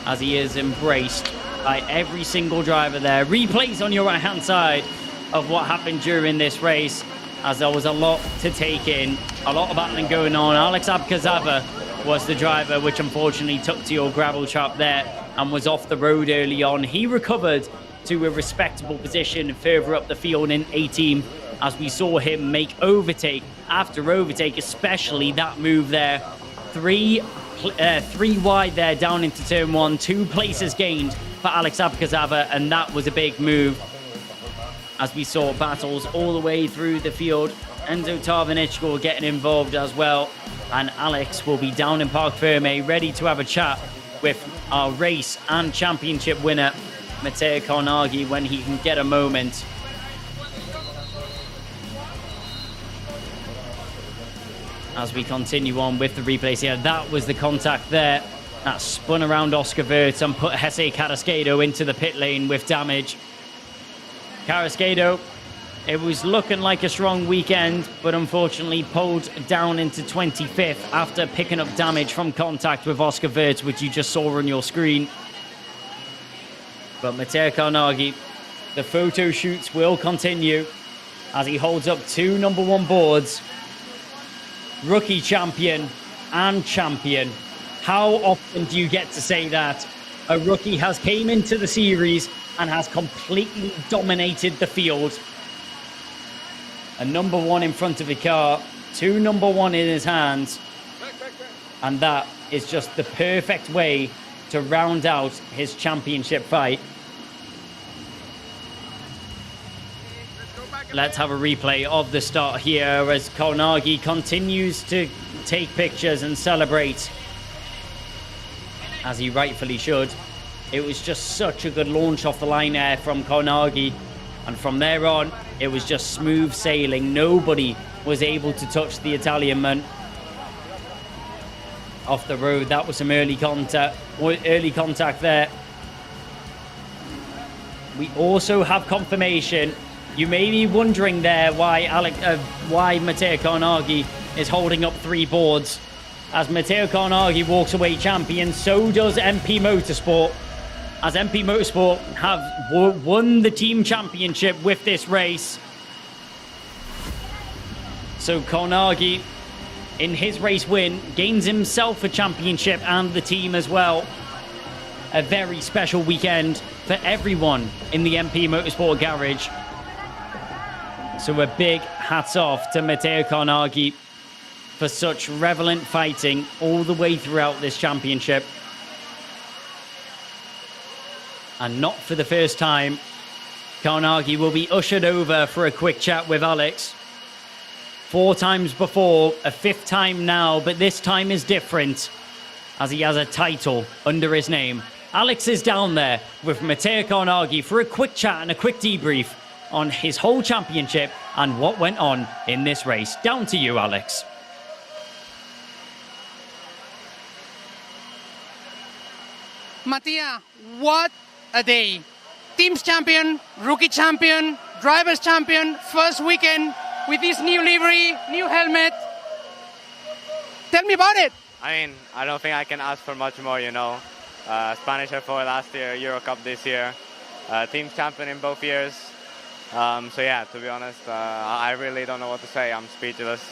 B: as he is embraced by every single driver there. Replays on your right hand side of what happened during this race, as there was a lot to take in, a lot of battling going on. Alex Abkazava was the driver which unfortunately took to your gravel trap there and was off the road early on. He recovered to a respectable position further up the field in 18th, as we saw him make overtake after overtake, especially that move there. Three wide there down into turn 1, 2 places gained for Alex Abkazava, and that was a big move, as we saw battles all the way through the field. Enzo Tarvanichko getting involved as well, and Alex will be down in Parc Ferme ready to have a chat with our race and championship winner Matteo Carnaghi when he can get a moment. As we continue on with the replays here, that was the contact there that spun around Oscar Wirtz and put Jesse Carrasquedo into the pit lane with damage. Carrasquedo, it was looking like a strong weekend, but unfortunately pulled down into 25th after picking up damage from contact with Oscar Wirtz, which you just saw on your screen. But Matteo Carnaghi, the photo shoots will continue as he holds up 2 number 1 boards. Rookie champion and champion. How often do you get to say that? A rookie has came into the series and has completely dominated the field. A number 1 in front of the car, 2 number 1 in his hands. And that is just the perfect way to round out his championship fight. Let's have a replay of the start here as Carnaghi continues to take pictures and celebrate, as he rightfully should. It was just such a good launch off the line there from Carnaghi, and from there on it was just smooth sailing. Nobody was able to touch the Italian man off the road. That was some early contact there. We also have confirmation. You may be wondering there why Matteo Carnaghi is holding up 3 boards. As Matteo Carnaghi walks away champion, so does MP Motorsport, as MP Motorsport have won the team championship with this race. So Carnaghi, in his race win, gains himself a championship and the team as well. A very special weekend for everyone in the MP Motorsport garage. So a big hats off to Matteo Carnaghi for such relevant fighting all the way throughout this championship. And not for the first time, Carnaghi will be ushered over for a quick chat with Alex. 4 times before, a 5th time now, but this time is different, as he has a title under his name. Alex is down there with Matteo Carnaghi for a quick chat and a quick debrief on his whole championship and what went on in this race. Down to you, Alex.
A: Mattia, what a day. Teams champion, rookie champion, drivers champion, first weekend with this new livery, new helmet. Tell me about it.
C: I mean, I don't think I can ask for much more, you know. Spanish F4 last year, EuroCup this year, team champion in both years. So yeah, to be honest, I really don't know what to say. I'm speechless.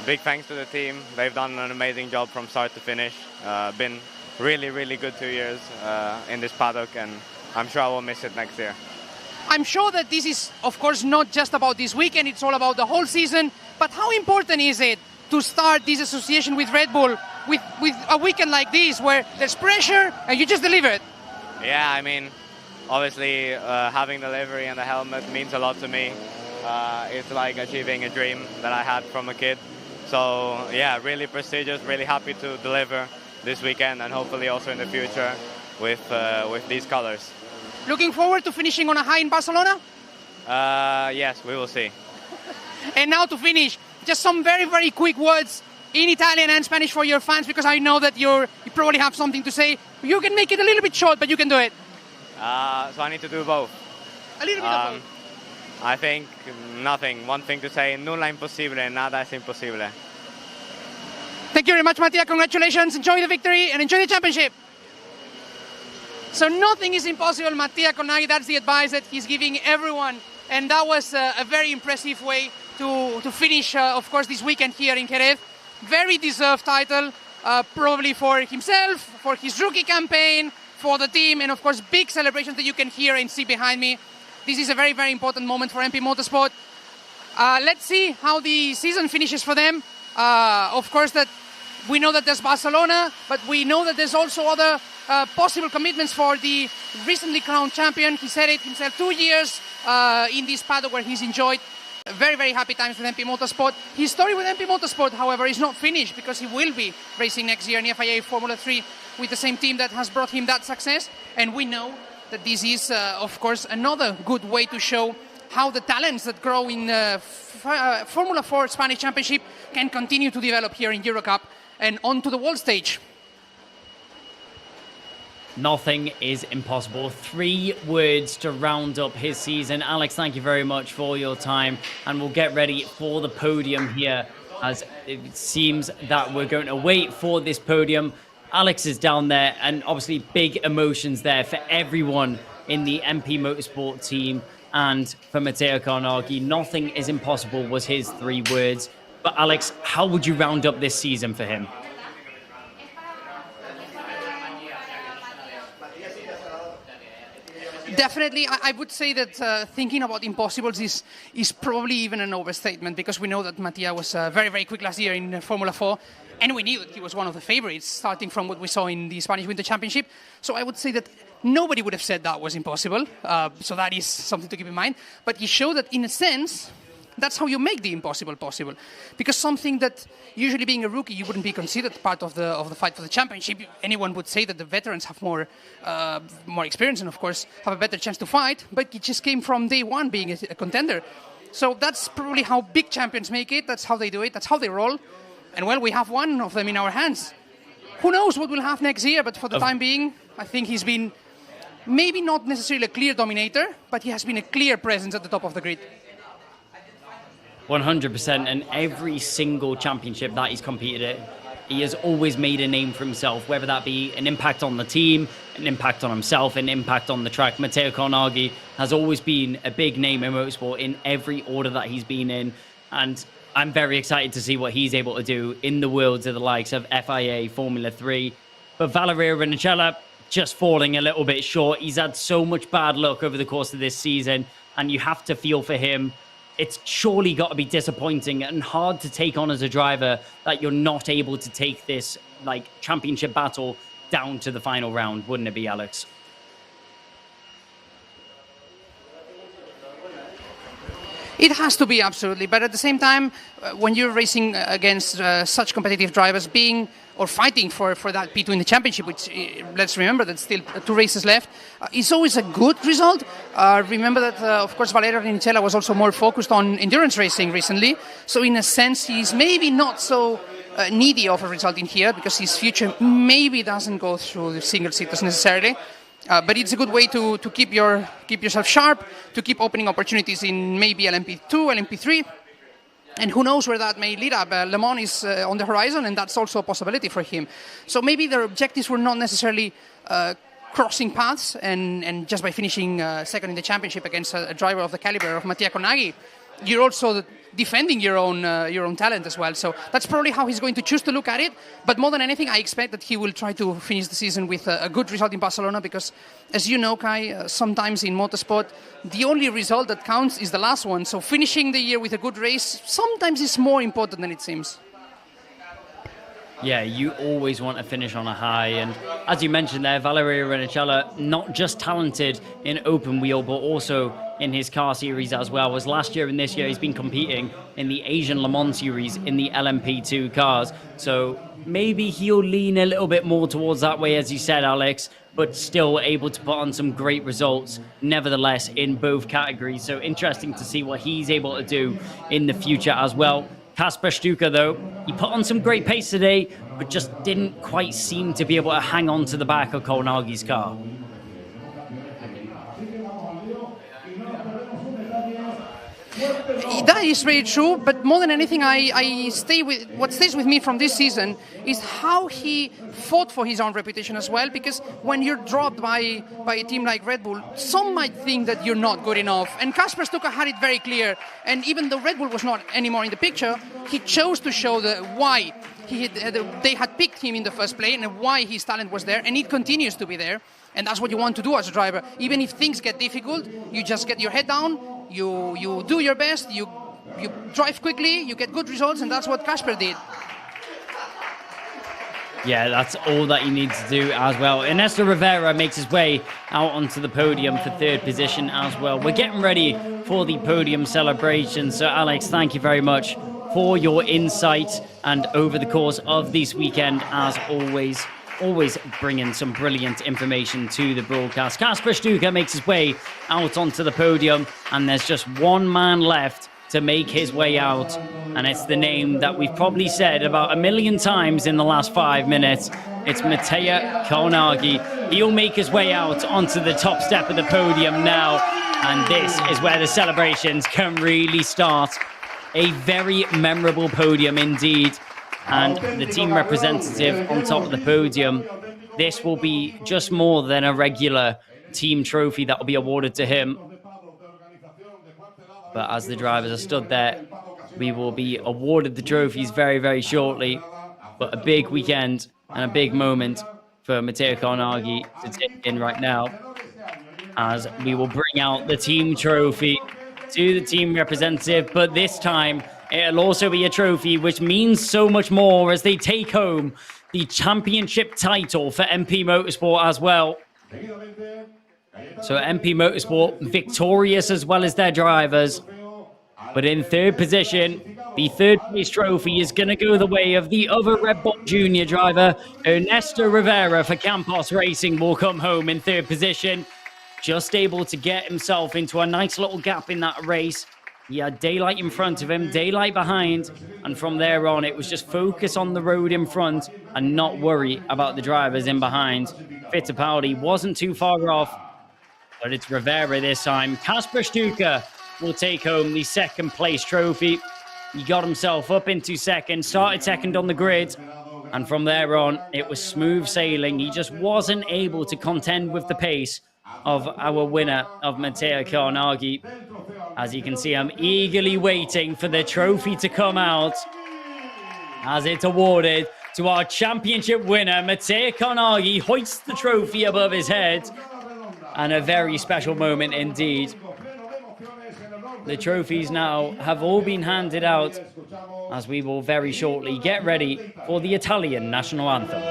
C: Big thanks to the team. They've done an amazing job from start to finish. Been really, really good 2 years in this paddock, and I'm sure I will miss it next year.
A: I'm sure that this is, of course, not just about this weekend, it's all about the whole season. But how important is it to start this association with Red Bull with a weekend like this where there's pressure and you just deliver it?
C: Yeah, I mean, obviously having the livery and the helmet means a lot to me. It's like achieving a dream that I had from a kid. So yeah, really prestigious, really happy to deliver this weekend and hopefully also in the future with these colors.
A: Looking forward to finishing on a high in Barcelona?
C: Yes, we will see.
A: And now to finish, just some very, very quick words in Italian and Spanish for your fans, because I know that you probably have something to say. You can make it a little bit short, but you can do it.
C: So I need to do both.
A: A little bit of both.
C: I think nothing. One thing to say, nulla impossibile, nada es imposible.
A: Thank you very much, Mattia. Congratulations. Enjoy the victory and enjoy the championship. So nothing is impossible, Mattia Conaghi. That's the advice that he's giving everyone. And that was a very impressive way to finish, of course, this weekend here in Jerez. Very deserved title, probably for himself, for his rookie campaign, for the team, and of course, big celebrations that you can hear and see behind me. This is a very, very important moment for MP Motorsport. Let's see how the season finishes for them. Of course, that we know that there's Barcelona, but we know that there's also other possible commitments for the recently crowned champion. He said it himself, 2 years in this paddock where he's enjoyed very, very happy times with MP Motorsport. His story with MP Motorsport, however, is not finished because he will be racing next year in FIA Formula 3 with the same team that has brought him that success. And we know that this is, of course, another good way to show how the talents that grow in Formula 4 Spanish Championship can continue to develop here in EuroCup and onto the world stage.
B: Nothing is impossible. 3 words to round up his season. Alex, thank you very much for your time, and we'll get ready for the podium here, as it seems that we're going to wait for this podium. Alex is down there, and obviously big emotions there for everyone in the MP Motorsport team and for Matteo Conaghi. Nothing is impossible was his 3 words. But Alex, how would you round up this season for him?
A: Definitely, I would say that thinking about impossibles is probably even an overstatement, because we know that Mattia was very, very quick last year in Formula 4, and we knew that he was one of the favorites, starting from what we saw in the Spanish Winter Championship. So I would say that nobody would have said that was impossible, so that is something to keep in mind. But he showed that, in a sense, that's how you make the impossible possible, because something that usually being a rookie you wouldn't be considered part of the fight for the championship. Anyone would say that the veterans have more experience and of course have a better chance to fight, but it just came from day one being a contender. So that's probably how big champions make it. That's how they do it. That's how they roll. And well, we have one of them in our hands. Who knows what we'll have next year? But for the time being, I think he's been maybe not necessarily a clear dominator, but he has been a clear presence at the top of the grid.
B: 100%, and every single championship that he's competed in, he has always made a name for himself, whether that be an impact on the team, an impact on himself, an impact on the track. Matteo Conaghi has always been a big name in motorsport in every order that he's been in, and I'm very excited to see what he's able to do in the worlds of the likes of FIA, Formula 3. But Valerio Rennicella just falling a little bit short. He's had so much bad luck over the course of this season, and you have to feel for him. It's surely got to be disappointing and hard to take on as a driver that you're not able to take this championship battle down to the final round, wouldn't it be, Alex?
A: It has to be, absolutely. But at the same time, when you're racing against such competitive drivers, being or fighting for that P2 in the championship, which, let's remember, that still 2 races left, it's always a good result. Remember that, of course, Valerio Rennicella was also more focused on endurance racing recently. So in a sense, he's maybe not so needy of a result in here, because his future maybe doesn't go through the single seaters necessarily. But it's a good way to keep yourself sharp, to keep opening opportunities in maybe LMP2, LMP3. And who knows where that may lead up. Le Mans is on the horizon, and that's also a possibility for him. So maybe their objectives were not necessarily crossing paths, and just by finishing second in the championship against a driver of the caliber of Mattia Konagi, you're also defending your own talent as well. So that's probably how he's going to choose to look at it. But more than anything, I expect that he will try to finish the season with a good result in Barcelona, because, as you know, Kai, sometimes in motorsport, the only result that counts is the last one. So finishing the year with a good race sometimes is more important than it seems.
B: Yeah, you always want to finish on a high. And as you mentioned there, Valerio Renicella, not just talented in open wheel, but also in his car series as well. Was last year and this year he's been competing in the Asian Le Mans series in the LMP2 cars. So maybe he'll lean a little bit more towards that way, as you said, Alex, but still able to put on some great results, nevertheless, in both categories. So interesting to see what he's able to do in the future as well. Kasper Stuka, though, he put on some great pace today, but just didn't quite seem to be able to hang on to the back of Konagi's car.
A: That is very true, but more than anything, what stays with me from this season is how he fought for his own reputation as well, because when you're dropped by a team like Red Bull, some might think that you're not good enough, and Kasper Stuka had it very clear, and even though Red Bull was not anymore in the picture, he chose to show why they had picked him in the first place and why his talent was there, and it continues to be there. And that's what you want to do as a driver. Even if things get difficult, you just get your head down, you do your best, you drive quickly, you get good results, and that's what Kasper did.
B: Yeah, that's all that you need to do as well. Ernesto Rivera makes his way out onto the podium for third position as well. We're getting ready for the podium celebration. So, Alex, thank you very much for your insight. And over the course of this weekend, as always bringing some brilliant information to the broadcast. Kasper Stuka makes his way out onto the podium, and there's just one man left to make his way out, and it's the name that we've probably said about 1 million times in the last 5 minutes. It's Mattia Konagi. He'll make his way out onto the top step of the podium now, and this is where the celebrations can really start. A very memorable podium indeed. And the team representative on top of the podium, this will be just more than a regular team trophy that will be awarded to him. But as the drivers are stood there, we will be awarded the trophies very, very shortly. But a big weekend and a big moment for Mattia Konagi to take in right now, as we will bring out the team trophy to the team representative. But this time, it'll also be a trophy which means so much more as they take home the championship title for MP Motorsport as well. So MP Motorsport victorious as well as their drivers. But in third position, the third place trophy is going to go the way of the other Red Bull Junior driver. Ernesto Rivera for Campos Racing will come home in third position. Just able to get himself into a nice little gap in that race. He had daylight in front of him, daylight behind, and from there on, it was just focus on the road in front and not worry about the drivers in behind. Fittipaldi wasn't too far off, but it's Rivera this time. Kasper Stuka will take home the second place trophy. He got himself up into second, started second on the grid, and from there on, it was smooth sailing. He just wasn't able to contend with the pace of our winner of Mattia Konagi. As you can see, I'm eagerly waiting for the trophy to come out as it's awarded to our championship winner. Mattia Konagi hoists the trophy above his head, and a very special moment indeed. The trophies now have all been handed out, as we will very shortly get ready for the Italian national anthem.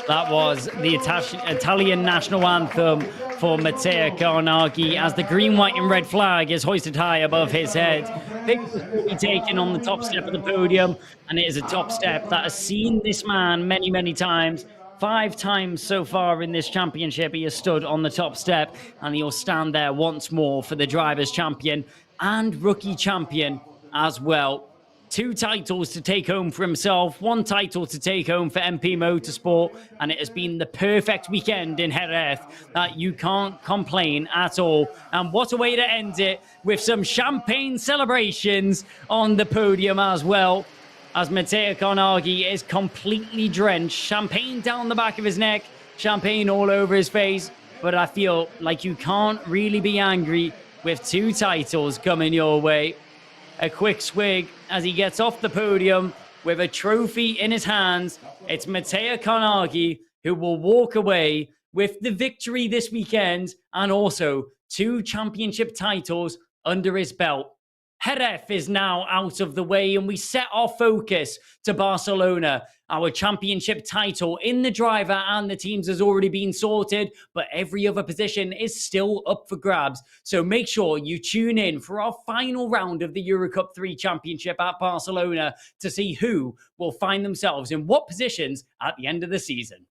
B: That was the Italian national anthem for Matteo Carnaghi as the green, white and red flag is hoisted high above his head. Pictures will be taken on the top step of the podium, and it is a top step that has seen this man many, many times. 5 times so far in this championship, he has stood on the top step, and he'll stand there once more for the Drivers' Champion and Rookie Champion as well. 2 titles to take home for himself, 1 title to take home for MP Motorsport, and it has been the perfect weekend in Jerez that you can't complain at all. And what a way to end it, with some champagne celebrations on the podium as well, as Matteo Carnaghi is completely drenched, champagne down the back of his neck, champagne all over his face. But I feel like you can't really be angry with 2 titles coming your way. A quick swig as he gets off the podium with a trophy in his hands. It's Matteo Carnaghi who will walk away with the victory this weekend and also 2 championship titles under his belt. Jerez is now out of the way, and we set our focus to Barcelona. Our championship title in the driver and the teams has already been sorted, but every other position is still up for grabs. So make sure you tune in for our final round of the EUROCUP-3 championship at Barcelona to see who will find themselves in what positions at the end of the season.